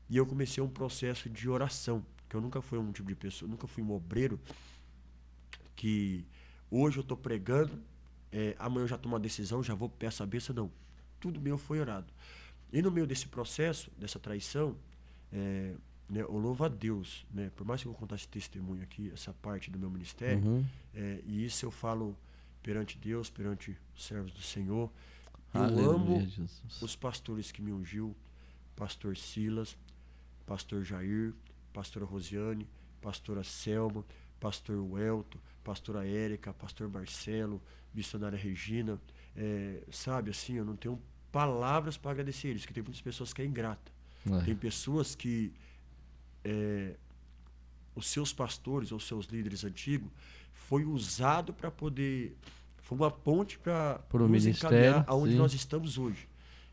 e eu comecei um processo de oração, que eu nunca fui um tipo de pessoa, nunca fui um obreiro que hoje eu estou pregando, amanhã eu já tomo uma decisão, já vou peço a benção, não. Tudo meu foi orado. E no meio desse processo, dessa traição, né, eu louvo a Deus, né, por mais que eu contasse esse testemunho aqui, essa parte do meu ministério, Uhum. e isso eu falo perante Deus, perante os servos do Senhor. Eu Aleluia, amo Jesus. os pastores que me ungiu, pastor Silas, pastor Jair, pastora Rosiane, pastora Selma, pastor Welto, pastora Érica, pastor Marcelo, missionária Regina. Sabe, assim, eu não tenho palavras para agradecer eles, que tem muitas pessoas que é ingrata. Tem É. pessoas que os seus pastores ou seus líderes antigos foi usado para poder, foi uma ponte para Pro nos encaminhar ministério, aonde sim. nós estamos hoje.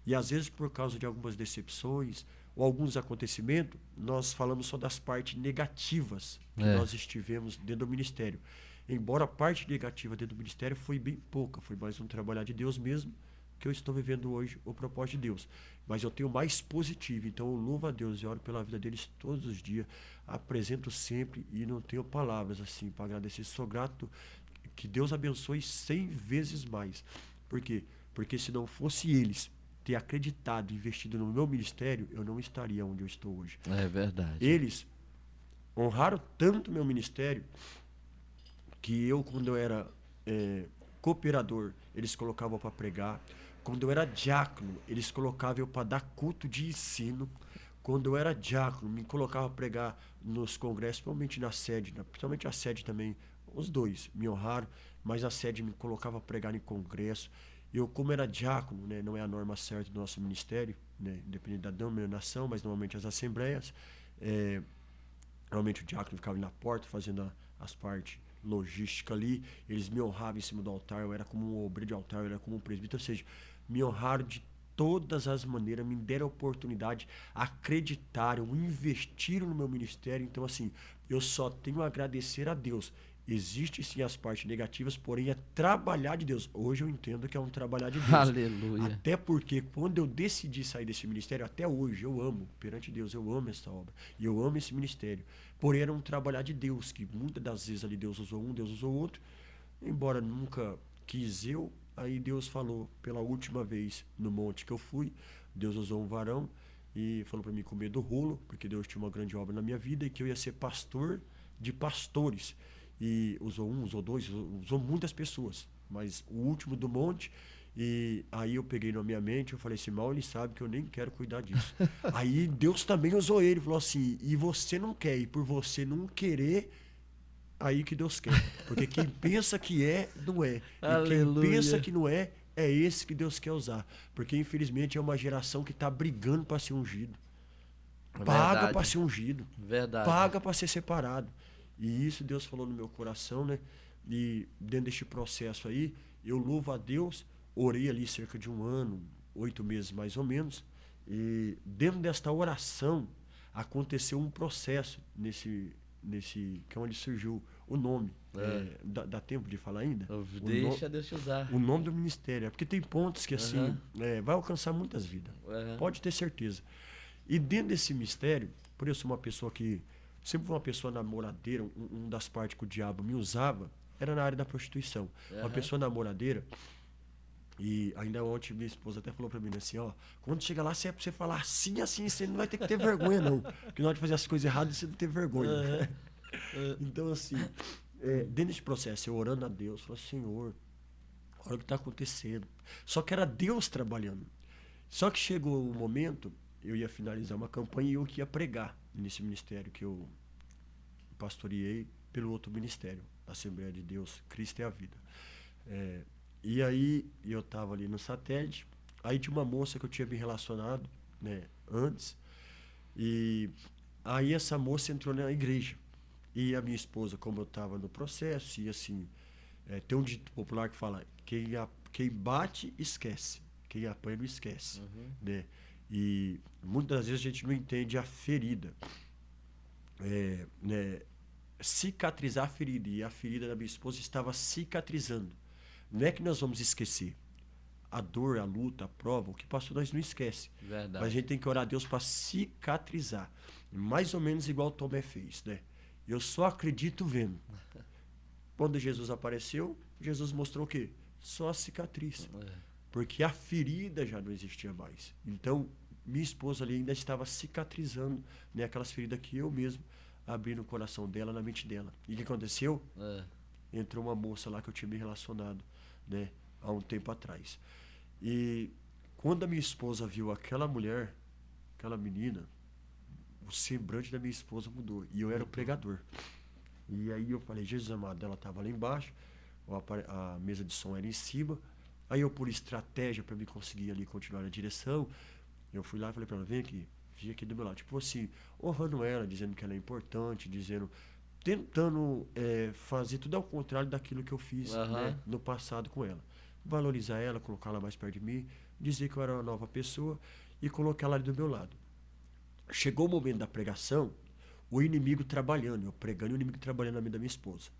E às vezes por causa de algumas decepções ou alguns acontecimentos, nós falamos só das partes negativas que É. nós estivemos dentro do ministério. Embora a parte negativa dentro do ministério foi bem pouca, foi mais um trabalhar de Deus mesmo, que eu estou vivendo hoje o propósito de Deus. Mas eu tenho mais positivo, então eu louvo a Deus e oro pela vida deles todos os dias, apresento sempre e não tenho palavras assim para agradecer. Sou grato, que Deus abençoe 100 vezes mais. Por quê? Porque se não fosse eles ter acreditado e investido no meu ministério, eu não estaria onde eu estou hoje. É verdade. Eles honraram tanto o meu ministério que eu, quando eu era cooperador, eles colocavam para pregar. Quando eu era diácono, eles colocavam eu para dar culto de ensino. Quando eu era diácono, me colocava para pregar nos congressos, principalmente na sede, principalmente a sede também, os dois me honraram, mas a sede me colocava a pregar em congresso. Eu, como era diácono, né, não é a norma certa do nosso ministério, né, independente da denominação, mas normalmente as assembleias, normalmente o diácono ficava ali na porta fazendo as partes logísticas ali, eles me honravam em cima do altar, eu era como um obreiro de altar, eu era como um presbítero, ou seja, me honraram de todas as maneiras, me deram a oportunidade, acreditaram, investiram no meu ministério. Então, assim, eu só tenho a agradecer a Deus. Existem sim as partes negativas, porém é trabalhar de Deus. Hoje eu entendo que é um trabalhar de Deus. Aleluia. Até porque quando eu decidi sair desse ministério, até hoje eu amo, perante Deus, eu amo essa obra. E eu amo esse ministério. Porém era um trabalhar de Deus, que muitas das vezes ali Deus usou um, Deus usou outro. Embora nunca quis eu, aí Deus falou pela última vez no monte que eu fui, Deus usou um varão e falou para mim comer do rolo, porque Deus tinha uma grande obra na minha vida e que eu ia ser pastor de pastores. E usou um, usou dois, usou muitas pessoas, mas o último do monte. E aí eu peguei na minha mente, eu falei assim, mal ele sabe que eu nem quero cuidar disso. Aí Deus também usou ele, falou assim, e você não quer, e por você não querer, aí que Deus quer. Porque quem pensa que é, não é. E quem pensa que não é, é esse que Deus quer usar. Porque infelizmente é uma geração que está brigando para ser ungido. Paga para ser ungido. Verdade. Paga para ser separado. E isso Deus falou no meu coração, né? E dentro deste processo aí, eu louvo a Deus, orei ali cerca de 1 ano, 8 meses mais ou menos, e dentro desta oração aconteceu um processo nesse que é onde surgiu o nome. Dá tempo de falar ainda? Deixa Deus te usar. O nome do ministério. Porque tem pontos que assim vai alcançar muitas vidas. Pode ter certeza. E dentro desse mistério, por eu ser uma pessoa que sempre fui uma pessoa namoradeira, uma das partes que o diabo me usava era na área da prostituição. Uma pessoa namoradeira. E ainda ontem minha esposa até falou pra mim assim, ó, quando chega lá, se é pra você falar assim, assim, você não vai ter que ter vergonha, não. Porque na hora de fazer as coisas erradas, você não tem vergonha. Então, assim, dentro desse processo, eu orando a Deus, falei, Senhor, olha o que tá acontecendo. Só que era Deus trabalhando. Só que chegou o momento, eu ia finalizar uma campanha e eu ia pregar nesse ministério que eu pastoreei pelo outro ministério, Assembleia de Deus, Cristo é a Vida. E aí eu estava ali no satélite, aí tinha uma moça que eu tinha me relacionado, né, antes, e aí essa moça entrou na igreja. E a minha esposa, como eu estava no processo, e assim, tem um dito popular que fala, quem bate, esquece, quem apanha não esquece, né? E muitas vezes a gente não entende a ferida, né, cicatrizar a ferida, e a ferida da minha esposa estava cicatrizando. Não é que nós vamos esquecer. A dor, a luta, a prova, o que passou nós não esquece. Verdade. Mas a gente tem que orar a Deus para cicatrizar. Mais ou menos igual Tomé fez, né? Eu só acredito vendo. Quando Jesus apareceu, Jesus mostrou o quê? Só a cicatriz. Porque a ferida já não existia mais. Então, minha esposa ali ainda estava cicatrizando, né, aquelas feridas que eu mesmo abri no coração dela, na mente dela. E o que aconteceu? Entrou uma moça lá que eu tinha me relacionado, né, há um tempo atrás. E quando a minha esposa viu aquela mulher, aquela menina, o semblante da minha esposa mudou. E eu era o pregador. E aí eu falei, Jesus amado, ela estava lá embaixo, a mesa de som era em cima. Aí eu, por estratégia, para me conseguir ali continuar na direção, eu fui lá e falei para ela, vem aqui, fica aqui do meu lado. Tipo assim, honrando ela, dizendo que ela é importante, tentando fazer tudo ao contrário daquilo que eu fiz, né, no passado com ela. Valorizar ela, colocar ela mais perto de mim, dizer que eu era uma nova pessoa e colocar ela ali do meu lado. Chegou o momento da pregação, o inimigo trabalhando, eu pregando e o inimigo trabalhando na vida da minha esposa.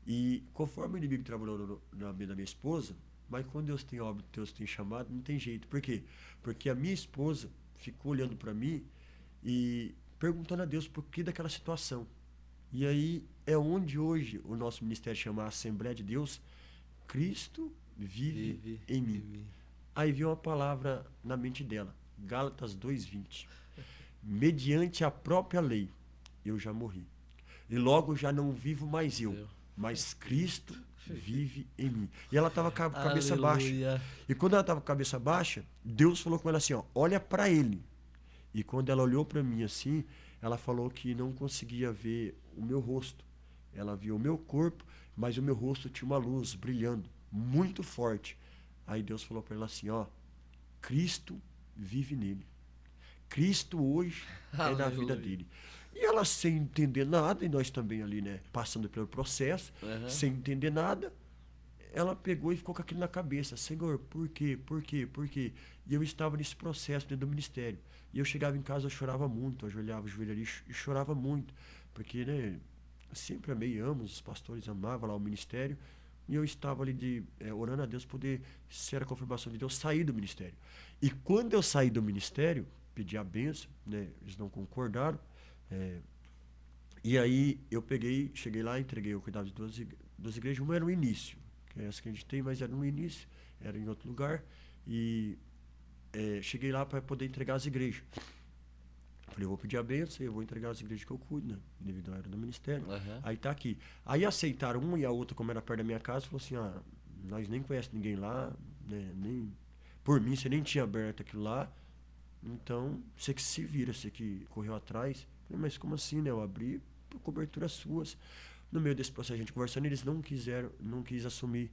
E conforme o inimigo trabalhou na vida da minha esposa, mas quando Deus tem obra, Deus tem chamado, não tem jeito. Por quê? Porque a minha esposa ficou olhando para mim e perguntando a Deus por que daquela situação. E aí é onde hoje o nosso ministério chama Assembleia de Deus, Cristo vive em mim. Aí veio uma palavra na mente dela, Gálatas 2:20. Mediante a própria lei, eu já morri. E logo já não vivo mais eu, mas Cristo vive em mim. E ela estava com a cabeça baixa. E quando ela estava com a cabeça baixa, Deus falou com ela assim, ó, olha para ele. E quando ela olhou para mim assim, ela falou que não conseguia ver o meu rosto. Ela viu o meu corpo mas o meu rosto tinha uma luz brilhando, muito forte. Aí Deus falou para ela assim, ó, Cristo vive nele. Cristo hoje é na vida Aleluia. dele. E ela sem entender nada, e nós também ali, né, passando pelo processo, Aham. sem entender nada, ela pegou e ficou com aquilo na cabeça. Senhor, por quê? Por quê? Por quê? E eu estava nesse processo dentro do ministério. E eu chegava em casa, eu chorava muito, eu ajoelhava o joelho ali e chorava muito. Porque, né, eu sempre amei, amo, os pastores amavam lá o ministério. E eu estava ali orando a Deus poder ser a confirmação de Deus sair do ministério. E quando eu saí do ministério, pedi a benção, né, eles não concordaram. é, e aí eu peguei, cheguei lá, entreguei o cuidado de duas igrejas. Uma era o início, que é essa que a gente tem, mas era no início, era em outro lugar. E cheguei lá para poder entregar as igrejas. Falei, eu vou pedir a benção, eu vou entregar as igrejas que eu cuido, né? Devido à era do ministério. Aham. Aí tá aqui. Aí aceitaram uma e a outra, como era perto da minha casa, falou assim, nós nem conhecemos ninguém lá, né? Nem, por mim, você nem tinha aberto aquilo lá. Então, você que se vira, você que correu atrás. Falei, mas como assim, né? Eu abri por coberturas suas. No meio desse processo, a gente conversando, eles não quis assumir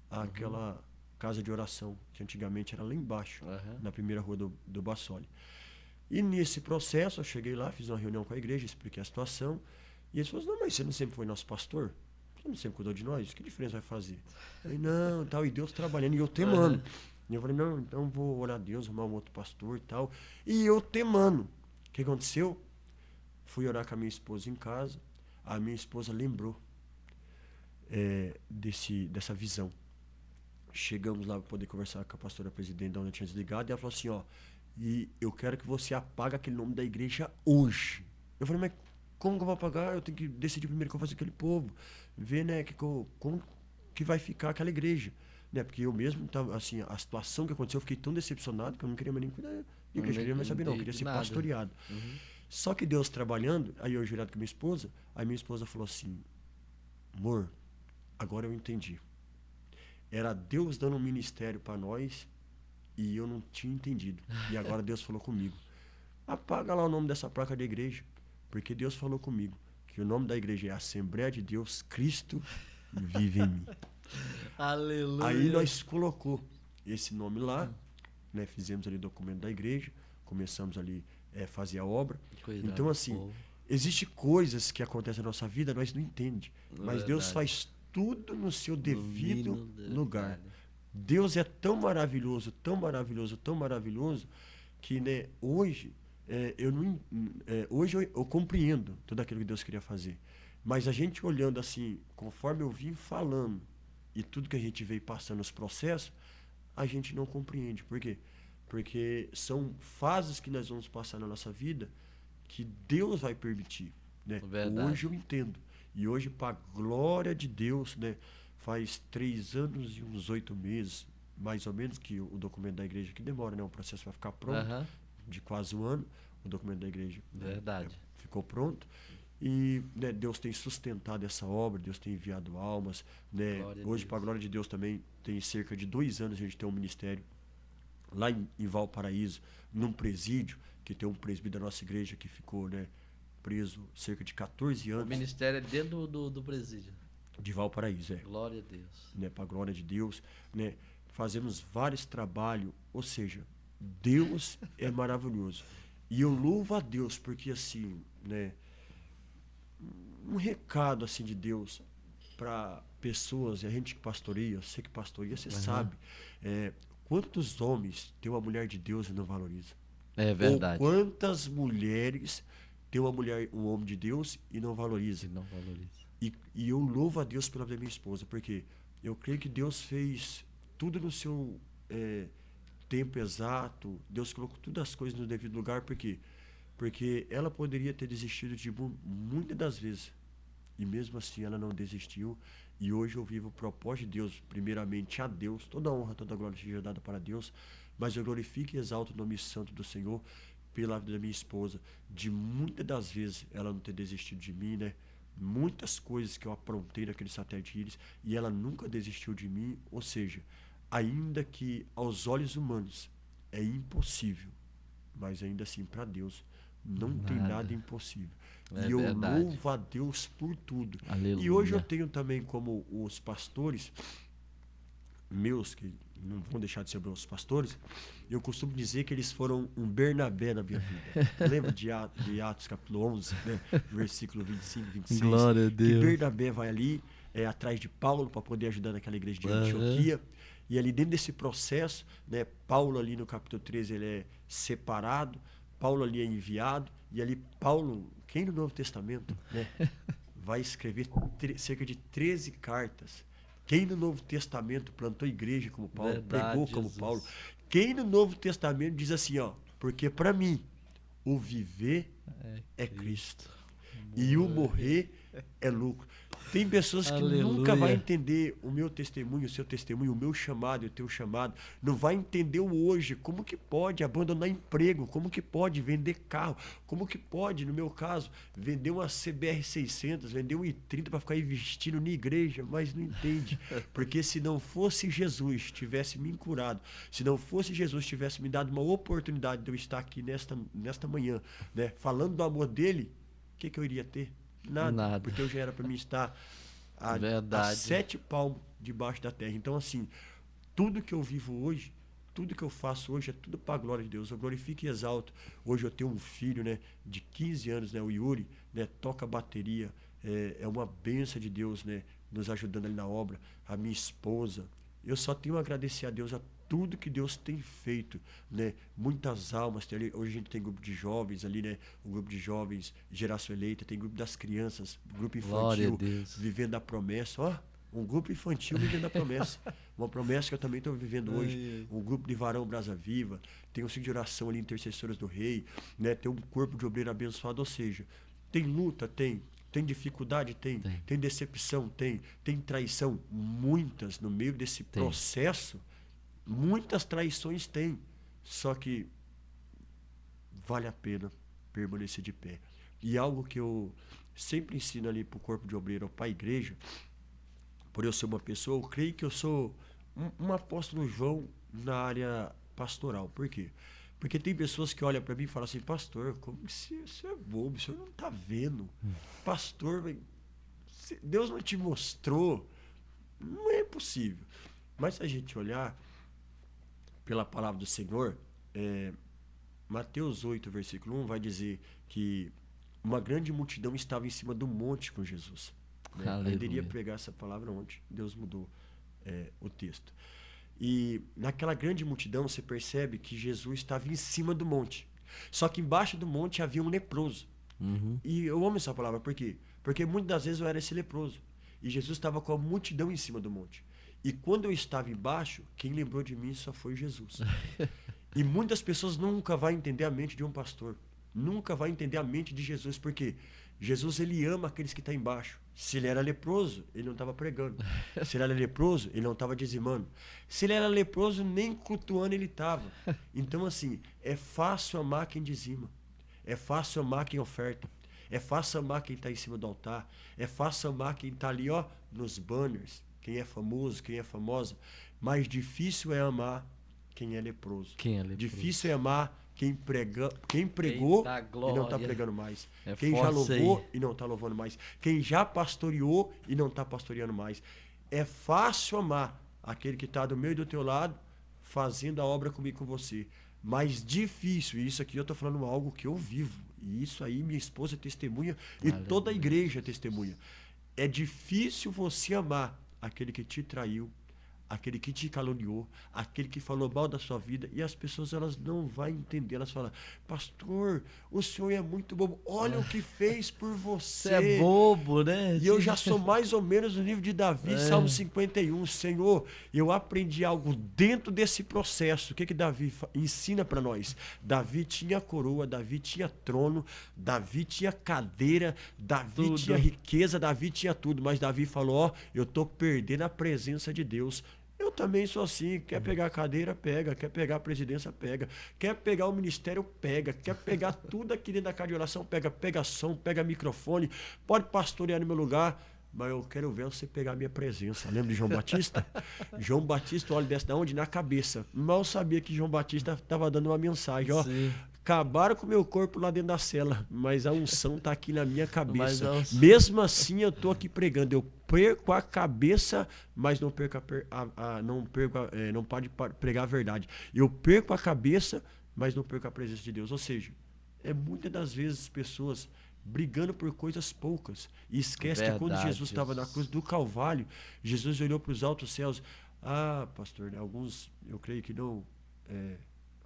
aquela casa de oração, que antigamente era lá embaixo, Aham. na primeira rua do Bassoli. E nesse processo, eu cheguei lá, fiz uma reunião com a igreja, expliquei a situação. E eles falaram, não, mas você não sempre foi nosso pastor? Você não sempre cuidou de nós? Que diferença vai fazer? Eu falei, não, tal, e Deus trabalhando, e eu temando. Aham. E eu falei, não, então vou orar a Deus, arrumar um outro pastor e tal. E eu temando. O que aconteceu? Fui orar com a minha esposa em casa. A minha esposa lembrou dessa visão. Chegamos lá para poder conversar com a pastora presidente da onde eu tinha desligado. E ela falou assim, ó, e eu quero que você apague aquele nome da igreja hoje. Eu falei, mas como que eu vou apagar? Eu tenho que decidir primeiro o que eu vou fazer com aquele povo. Ver, né, como que vai ficar aquela igreja. Né? Porque eu mesmo, tava, assim, a situação que aconteceu, eu fiquei tão decepcionado que eu não queria mais nem cuidar de igreja. Eu queria mais saber, não. Eu queria De ser nada. pastoreado. Uhum. Só que Deus trabalhando, aí eu jurado com minha esposa, aí minha esposa falou assim, amor, agora eu entendi. Era Deus dando um ministério para nós e eu não tinha entendido. E agora Deus falou comigo. Apaga lá o nome dessa placa da igreja, porque Deus falou comigo que o nome da igreja é Assembleia de Deus, Cristo vive em mim. Aí Aleluia. nós colocou esse nome lá, né, fizemos ali o documento da igreja, começamos ali fazer a obra. Cuidar Então do assim, povo. existem coisas que acontecem na nossa vida, nós não entendemos, mas Deus Verdade. faz tudo no seu No devido mínimo lugar. detalhe. Deus é tão maravilhoso, tão maravilhoso, tão maravilhoso, que, né, hoje, eu não, hoje eu compreendo tudo aquilo que Deus queria fazer. Mas a gente olhando assim, conforme eu vim falando, e tudo que a gente veio passando nos processos, a gente não compreende. Por quê? Porque são fases que nós vamos passar na nossa vida que Deus vai permitir. Né? Verdade. Hoje eu entendo. E hoje, para a glória de Deus, né? Faz 3 anos e uns 8 meses, mais ou menos, que o documento da igreja, que demora, né? O processo vai ficar pronto, Aham. de quase um ano, o documento da igreja, né, Verdade. ficou pronto. E, né, Deus tem sustentado essa obra, Deus tem enviado almas. Né? Glória a Hoje, Deus. para a glória de Deus, também tem cerca de 2 anos a gente tem um ministério lá em Valparaíso, num presídio, que tem um presbítero da nossa igreja que ficou, né, preso cerca de 14 O anos, ministério é dentro do presídio. de Valparaíso, Glória a Deus. né, para a glória de Deus, né? Fazemos vários trabalhos, ou seja, Deus é maravilhoso. E eu louvo a Deus porque assim, né, um recado assim de Deus para pessoas, e a gente que pastoreia, você que pastoreia, você Aham. sabe, quantos homens tem uma mulher de Deus e não valoriza? É Ou verdade. quantas mulheres tem uma mulher, um homem de Deus e não valoriza? E não valoriza. E eu louvo a Deus pela vida da minha esposa, porque eu creio que Deus fez tudo no seu tempo exato. Deus colocou todas as coisas no devido lugar, porque ela poderia ter desistido de muitas das vezes. E mesmo assim ela não desistiu. E hoje eu vivo o propósito de Deus, primeiramente a Deus. Toda honra, toda glória seja dada para Deus. Mas eu glorifico e exalto o nome santo do Senhor pela vida da minha esposa. De muitas das vezes ela não ter desistido de mim, né? Muitas coisas que eu aprontei naquele satélite Íris e ela nunca desistiu de mim. Ou seja, ainda que aos olhos humanos é impossível, mas ainda assim para Deus Não tem nada impossível. É e eu verdade. louvo a Deus por tudo. Aleluia. E hoje eu tenho também como os pastores meus, que não vão deixar de ser meus pastores, eu costumo dizer que eles foram um Bernabé na minha vida. Lembra de Atos capítulo 11, né? Versículo 25, 26? Glória a Deus. Que Bernabé vai ali atrás de Paulo para poder ajudar naquela igreja de Antioquia. E ali dentro desse processo, né, Paulo ali no capítulo 13 ele é separado, Paulo ali é enviado, e ali Paulo, quem no Novo Testamento, né, vai escrever cerca de 13 cartas. Quem no Novo Testamento plantou igreja como Paulo, Verdade, pregou como Jesus. Paulo? Quem no Novo Testamento diz assim, ó, porque para mim o viver é Cristo e o morrer é lucro. Tem pessoas que nunca vão entender o meu testemunho, o seu testemunho, o meu chamado e o teu chamado. Não vai entender o hoje. Como que pode abandonar emprego? Como que pode vender carro? Como que pode, no meu caso, vender uma CBR 600, vender um i30 para ficar investindo na igreja? Mas não entende. Porque se não fosse Jesus tivesse me curado, se não fosse Jesus tivesse me dado uma oportunidade de eu estar aqui nesta manhã, né, falando do amor dele, o que eu iria ter? Nada. Porque eu já era para mim estar a 7 palmos debaixo da terra. Então, assim, tudo que eu vivo hoje, tudo que eu faço hoje é tudo para a glória de Deus. Eu glorifico e exalto. Hoje eu tenho um filho, né, de 15 anos, né, o Yuri, né, toca bateria. É uma bênção de Deus, né, nos ajudando ali na obra. A minha esposa. Eu só tenho a agradecer a Deus a tudo que Deus tem feito, né? Muitas almas, tem ali, hoje a gente tem grupo de jovens ali, né? Um grupo de jovens, Geração Eleita, tem grupo das crianças, grupo infantil, vivendo a promessa, ó, um grupo infantil vivendo a promessa, uma promessa que eu também estou vivendo hoje, um grupo de varão Brasa Viva, tem um ciclo de oração ali, intercessoras do rei, né? Tem um corpo de obreiro abençoado, ou seja, tem luta, tem dificuldade, tem decepção, tem traição, muitas no meio desse processo. Muitas traições tem, só que vale a pena permanecer de pé. E algo que eu sempre ensino ali para o corpo de obreiro, para a igreja, por eu ser uma pessoa, eu creio que eu sou um apóstolo João na área pastoral. Por quê? Porque tem pessoas que olham para mim e falam assim, pastor, como que você é bobo, o senhor não está vendo. Pastor, Deus não te mostrou. Não é possível. Mas se a gente olhar pela palavra do Senhor, Mateus 8, versículo 1, vai dizer que uma grande multidão estava em cima do monte com Jesus. Né? Eu iria pregar essa palavra ontem, Deus mudou o texto. E naquela grande multidão você percebe que Jesus estava em cima do monte. Só que embaixo do monte havia um leproso. E eu amo essa palavra, por quê? Porque muitas das vezes eu era esse leproso. E Jesus estava com a multidão em cima do monte. E quando eu estava embaixo, quem lembrou de mim só foi Jesus. E muitas pessoas nunca vão entender a mente de um pastor. Nunca vai entender a mente de Jesus. Porque Jesus, ele ama aqueles que estão embaixo. Se ele era leproso, ele não estava pregando. Se ele era leproso, ele não estava dizimando. Se ele era leproso, nem cultuando ele estava. Então, assim, é fácil amar quem dizima. É fácil amar quem oferta. É fácil amar quem está em cima do altar. É fácil amar quem está ali, ó, nos banners. Quem é famoso, quem é famosa. Mais difícil é amar quem é leproso. Difícil é amar quem pregou e não está pregando mais. Quem já louvou e não está louvando mais. Quem já pastoreou e não está pastoreando mais. É fácil amar aquele que está do meio do teu lado, fazendo a obra comigo, com você. Mais difícil, e isso aqui eu estou falando algo que eu vivo. E isso aí minha esposa é testemunha e toda a igreja é testemunha. É difícil você amar aquele que te traiu, aquele que te caluniou, aquele que falou mal da sua vida, e as pessoas elas não vão entender, elas falam, pastor, o senhor é muito bobo, olha o que fez por você. Você é bobo, né? E eu já sou mais ou menos no nível de Davi, Salmo 51, Senhor, eu aprendi algo dentro desse processo. O que Davi ensina para nós? Davi tinha coroa, Davi tinha trono, Davi tinha cadeira, Davi tinha riqueza, Davi tinha tudo, mas Davi falou, ó, eu tô perdendo a presença de Deus. Eu também sou assim, quer pegar a cadeira, pega, quer pegar a presidência, pega, quer pegar o ministério, pega, quer pegar tudo aqui dentro da casa de oração, pega som, pega microfone, pode pastorear no meu lugar, mas eu quero ver você pegar a minha presença. Lembra de João Batista? João Batista, olha, desce da onde? Na cabeça. Mal sabia que João Batista estava dando uma mensagem, ó. Sim. Acabaram com o meu corpo lá dentro da cela, mas a unção tá aqui na minha cabeça. unção... Mesmo assim, eu tô aqui pregando. Eu perco a cabeça, mas não perco não pode pregar a verdade. Eu perco a cabeça, mas não perco a presença de Deus. Ou seja, muitas das vezes pessoas brigando por coisas poucas e esquece que quando Jesus estava na cruz do Calvário, Jesus olhou para os altos céus. Ah, pastor, alguns, eu creio que não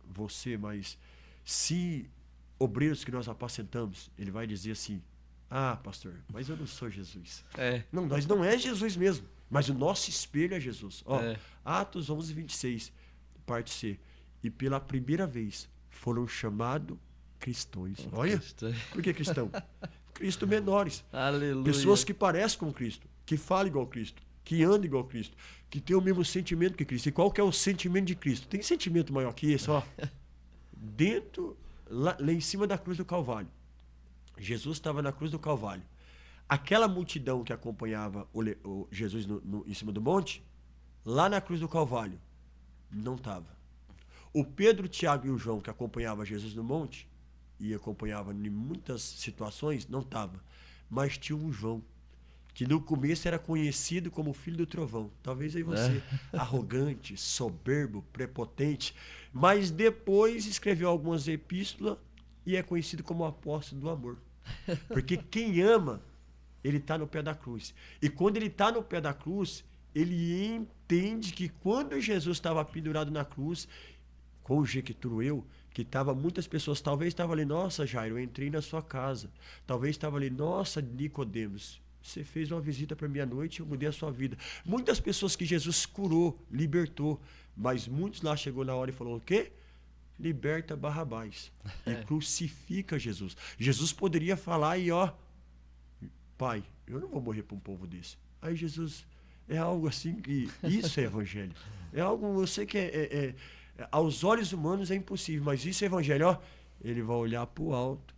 você, mas se obreiros que nós apacentamos, ele vai dizer assim: ah, pastor, mas eu não sou Jesus. Não, nós não é Jesus mesmo, mas o nosso espelho é Jesus. Atos 11:26, parte C. E pela primeira vez foram chamados cristãos. Olha, por que cristão? Cristo menores. Aleluia. Pessoas que parecem com Cristo, que falam igual Cristo, que andam igual Cristo, que tem o mesmo sentimento que Cristo. E qual que é o sentimento de Cristo? Tem sentimento maior que esse, ó. Lá em cima da cruz do Calvário. Jesus estava na cruz do Calvário. Aquela multidão que acompanhava Jesus em cima do monte, lá na cruz do Calvário, não estava. O Pedro, o Tiago e o João, que acompanhavam Jesus no monte, e acompanhavam em muitas situações, não estava. Mas tinha um João, que no começo era conhecido como filho do trovão. Talvez aí você, arrogante, soberbo, prepotente, mas depois escreveu algumas epístolas e é conhecido como o apóstolo do amor. Porque quem ama, ele está no pé da cruz. E quando ele está no pé da cruz, ele entende que quando Jesus estava pendurado na cruz, conjecturo eu, que tava muitas pessoas, talvez estava ali: nossa, Jairo, eu entrei na sua casa. Talvez estava ali: nossa, Nicodemos, você fez uma visita para mim à noite e eu mudei a sua vida. Muitas pessoas que Jesus curou, libertou, mas muitos lá chegou na hora e falou: o quê? Liberta Barrabás e crucifica Jesus. Jesus poderia falar e pai, eu não vou morrer para um povo desse. Aí Jesus, é algo assim que, isso é evangelho. É algo, eu sei que aos olhos humanos é impossível, mas isso é evangelho. Ele vai olhar para o alto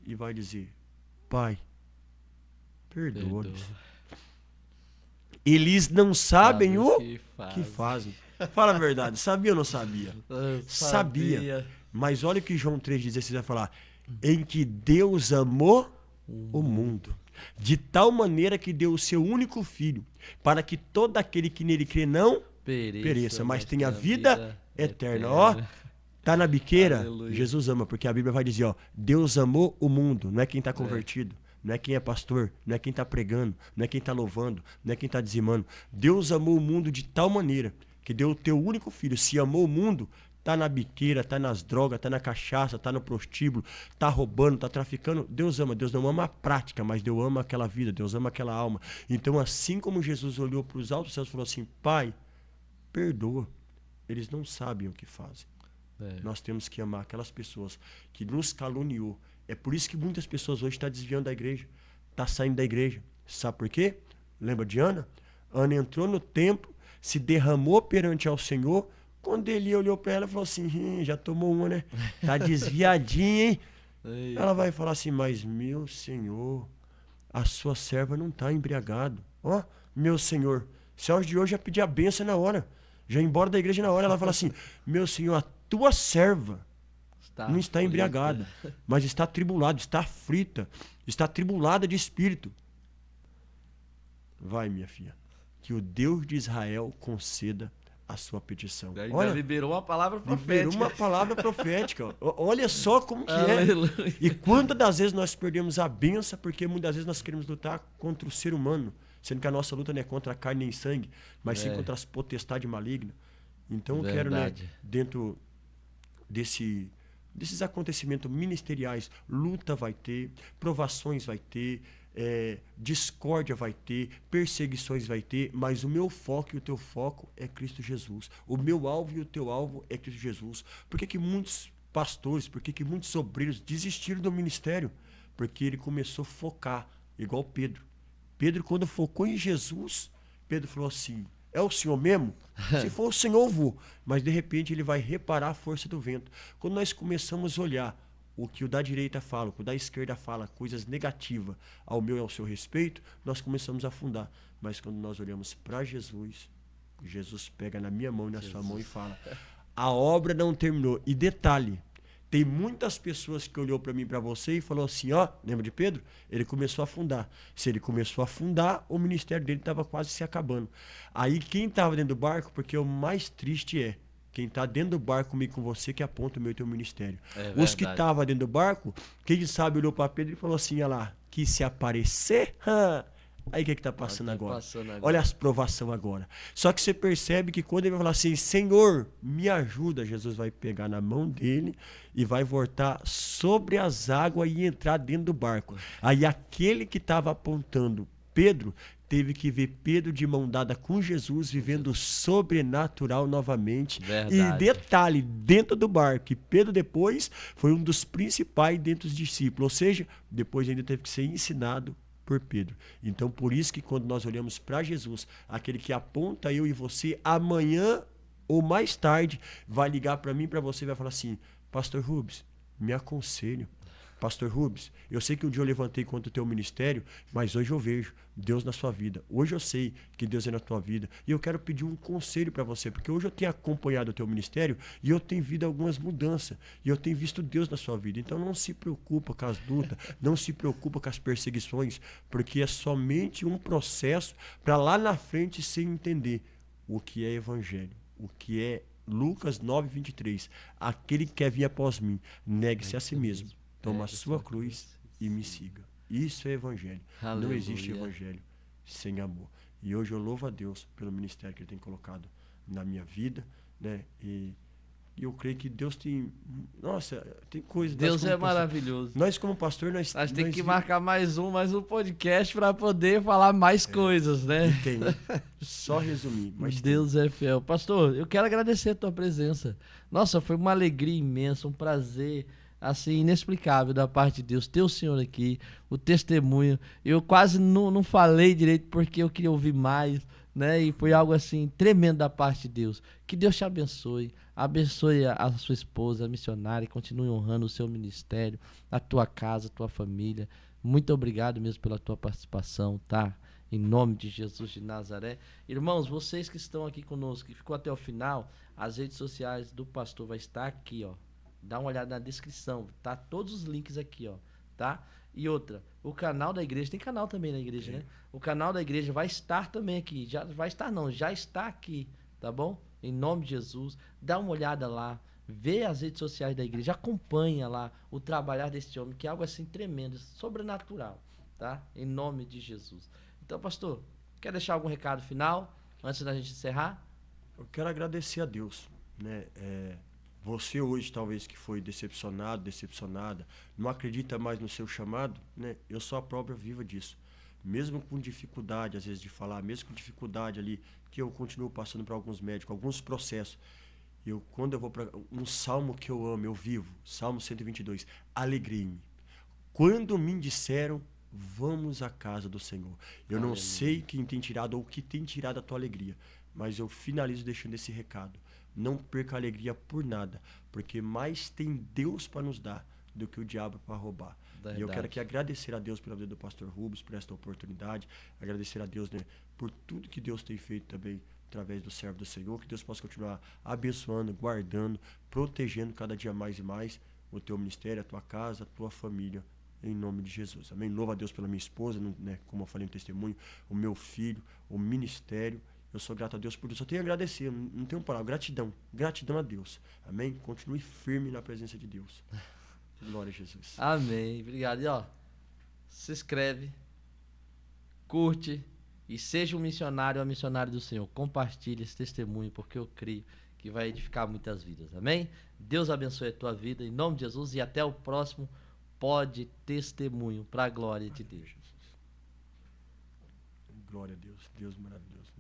e vai dizer: pai, perdoa-nos. Eles não sabem o que fazem. Fala a verdade, sabia ou não sabia? Sabia. Mas olha o que João 3,16 vai falar: em que Deus amou o mundo, de tal maneira que deu o seu único filho, para que todo aquele que nele crê não pereça, mas tenha vida eterna. Tá na biqueira? Aleluia. Jesus ama, porque a Bíblia vai dizer: Deus amou o mundo, não é quem está convertido. Não é quem é pastor, não é quem está pregando, não é quem está louvando, não é quem está dizimando. Deus amou o mundo de tal maneira que deu o teu único filho. Se amou o mundo, tá na biqueira, tá nas drogas, tá na cachaça, tá no prostíbulo, tá roubando, tá traficando. Deus ama. Deus não ama a prática, mas Deus ama aquela vida, Deus ama aquela alma. Então, assim como Jesus olhou para os altos céus e falou assim: pai, perdoa, eles não sabem o que fazem. Nós temos que amar aquelas pessoas que nos caluniou. É por isso que muitas pessoas hoje estão desviando da igreja, estão saindo da igreja. Sabe por quê? Lembra de Ana? Ana entrou no templo, se derramou perante ao Senhor. Quando ele olhou para ela e falou assim: já tomou uma, né? Tá desviadinha, hein? Ela vai falar assim: mas meu Senhor, a sua serva não está embriagado. Meu Senhor, se hoje de hoje já pedir a bênção na hora, já ir embora da igreja na hora. Ela fala assim: meu Senhor, a tua serva não está embriagada, mas está atribulada, está aflita, está atribulada de espírito. Vai, minha filha, que o Deus de Israel conceda a sua petição. Olha, liberou uma palavra profética. Liberou uma palavra profética. Olha só como que Aleluia. E quantas das vezes nós perdemos a bênção porque muitas vezes nós queremos lutar contra o ser humano, sendo que a nossa luta não é contra a carne nem sangue, mas sim contra as potestades malignas. Então eu quero, dentro desses acontecimentos ministeriais, luta vai ter, provações vai ter, discórdia vai ter, perseguições vai ter, mas o meu foco e o teu foco é Cristo Jesus. O meu alvo e o teu alvo é Cristo Jesus. Por que muitos pastores, por que muitos obreiros desistiram do ministério? Porque ele começou a focar, igual Pedro. Pedro, quando focou em Jesus, Pedro falou assim: é o Senhor mesmo? Se for o Senhor, eu vou. Mas de repente ele vai reparar a força do vento. Quando nós começamos a olhar o que o da direita fala, o que o da esquerda fala, coisas negativas ao meu e ao seu respeito, nós começamos a afundar. Mas quando nós olhamos para Jesus, Jesus pega na minha mão e na sua mão e fala: a obra não terminou. E detalhe, Tem muitas pessoas que olhou para mim, para você e falou assim, ó, lembra de Pedro? Ele começou a afundar. Se ele começou a afundar, o ministério dele estava quase se acabando. Aí quem estava dentro do barco, porque o mais triste é quem está dentro do barco comigo com você que aponta o meu e teu ministério. Os que estavam dentro do barco, quem sabe olhou para Pedro e falou assim, olha lá, que se aparecer, aí o que está passando agora? Olha as provações agora. Só que você percebe que quando ele vai falar assim, Senhor, me ajuda, Jesus vai pegar na mão dele e vai voltar sobre as águas e entrar dentro do barco. Aí aquele que estava apontando Pedro teve que ver Pedro de mão dada com Jesus, vivendo o sobrenatural novamente. Verdade. E detalhe, dentro do barco, que Pedro depois foi um dos principais dentre os discípulos. Ou seja, depois ainda teve que ser ensinado por Pedro. Então, por isso que quando nós olhamos para Jesus, aquele que aponta eu e você, amanhã ou mais tarde, vai ligar para mim, para você e vai falar assim, Pastor Rubens, me aconselho. Pastor Rubens, eu sei que um dia eu levantei contra o teu ministério, mas hoje eu vejo Deus na sua vida. Hoje eu sei que Deus é na tua vida. E eu quero pedir um conselho para você, porque hoje eu tenho acompanhado o teu ministério e eu tenho visto algumas mudanças. E eu tenho visto Deus na sua vida. Então não se preocupa com as lutas, não se preocupa com as perseguições, porque é somente um processo para lá na frente você entender o que é evangelho, o que é Lucas 9:23. Aquele que quer vir após mim, negue-se a si mesmo. Toma a sua cruz e me siga. Isso é evangelho. Aleluia. Não existe evangelho sem amor. E hoje eu louvo a Deus pelo ministério que Ele tem colocado na minha vida, né? E eu creio que Deus tem... Nossa, tem coisa... Deus é maravilhoso. Nós como pastor, nós temos que marcar mais um podcast para poder falar mais coisas, né? E tem. Só resumir. Mas Deus é fiel. Pastor, eu quero agradecer a tua presença. Nossa, foi uma alegria imensa, um prazer... assim, inexplicável da parte de Deus, ter o Senhor aqui, o testemunho. Eu quase não falei direito porque eu queria ouvir mais, né? E foi algo assim, tremendo da parte de Deus. Que Deus te abençoe, abençoe a sua esposa, a missionária, e continue honrando o seu ministério, a tua casa, a tua família. Muito obrigado mesmo pela tua participação, tá? Em nome de Jesus de Nazaré. Irmãos, vocês que estão aqui conosco, que ficou até o final, as redes sociais do pastor vai estar aqui, ó. Dá uma olhada na descrição, tá? Todos os links aqui, ó, tá? E outra, o canal da igreja, tem canal também na igreja, né? O canal da igreja vai estar também aqui, já vai estar não, já está aqui, tá bom? Em nome de Jesus, dá uma olhada lá, vê as redes sociais da igreja, acompanha lá o trabalhar desse homem, que é algo assim tremendo, sobrenatural, tá? Em nome de Jesus. Então, pastor, quer deixar algum recado final, antes da gente encerrar? Eu quero agradecer a Deus, né? Você hoje, talvez, que foi decepcionado, decepcionada, não acredita mais no seu chamado, né? Eu sou a prova viva disso. Mesmo com dificuldade, às vezes, de falar, mesmo com dificuldade ali, que eu continuo passando por alguns médicos, alguns processos. Quando eu vou para um salmo que eu amo, eu vivo, Salmo 122, alegrei-me. Quando me disseram, vamos à casa do Senhor. Eu não sei quem tem tirado ou o que tem tirado a tua alegria, mas eu finalizo deixando esse recado. Não perca a alegria por nada, porque mais tem Deus para nos dar do que o diabo para roubar. Verdade. E eu quero aqui agradecer a Deus pela vida do pastor Rubens, por esta oportunidade, agradecer a Deus, né, por tudo que Deus tem feito também através do servo do Senhor, que Deus possa continuar abençoando, guardando, protegendo cada dia mais e mais o teu ministério, a tua casa, a tua família, em nome de Jesus. Amém? Louvo a Deus pela minha esposa, né, como eu falei no testemunho, o meu filho, o ministério. Eu sou grato a Deus por isso. Eu tenho a agradecer, não tenho palavra. Gratidão. Gratidão a Deus. Amém? Continue firme na presença de Deus. Glória a Jesus. Amém. Obrigado. E ó, se inscreve, curte e seja um missionário ou missionária do Senhor. Compartilhe esse testemunho, porque eu creio que vai edificar muitas vidas. Amém? Deus abençoe a tua vida, em nome de Jesus, e até o próximo Pode Testemunho, para a glória de Deus. Glória a Deus. Deus maravilhoso.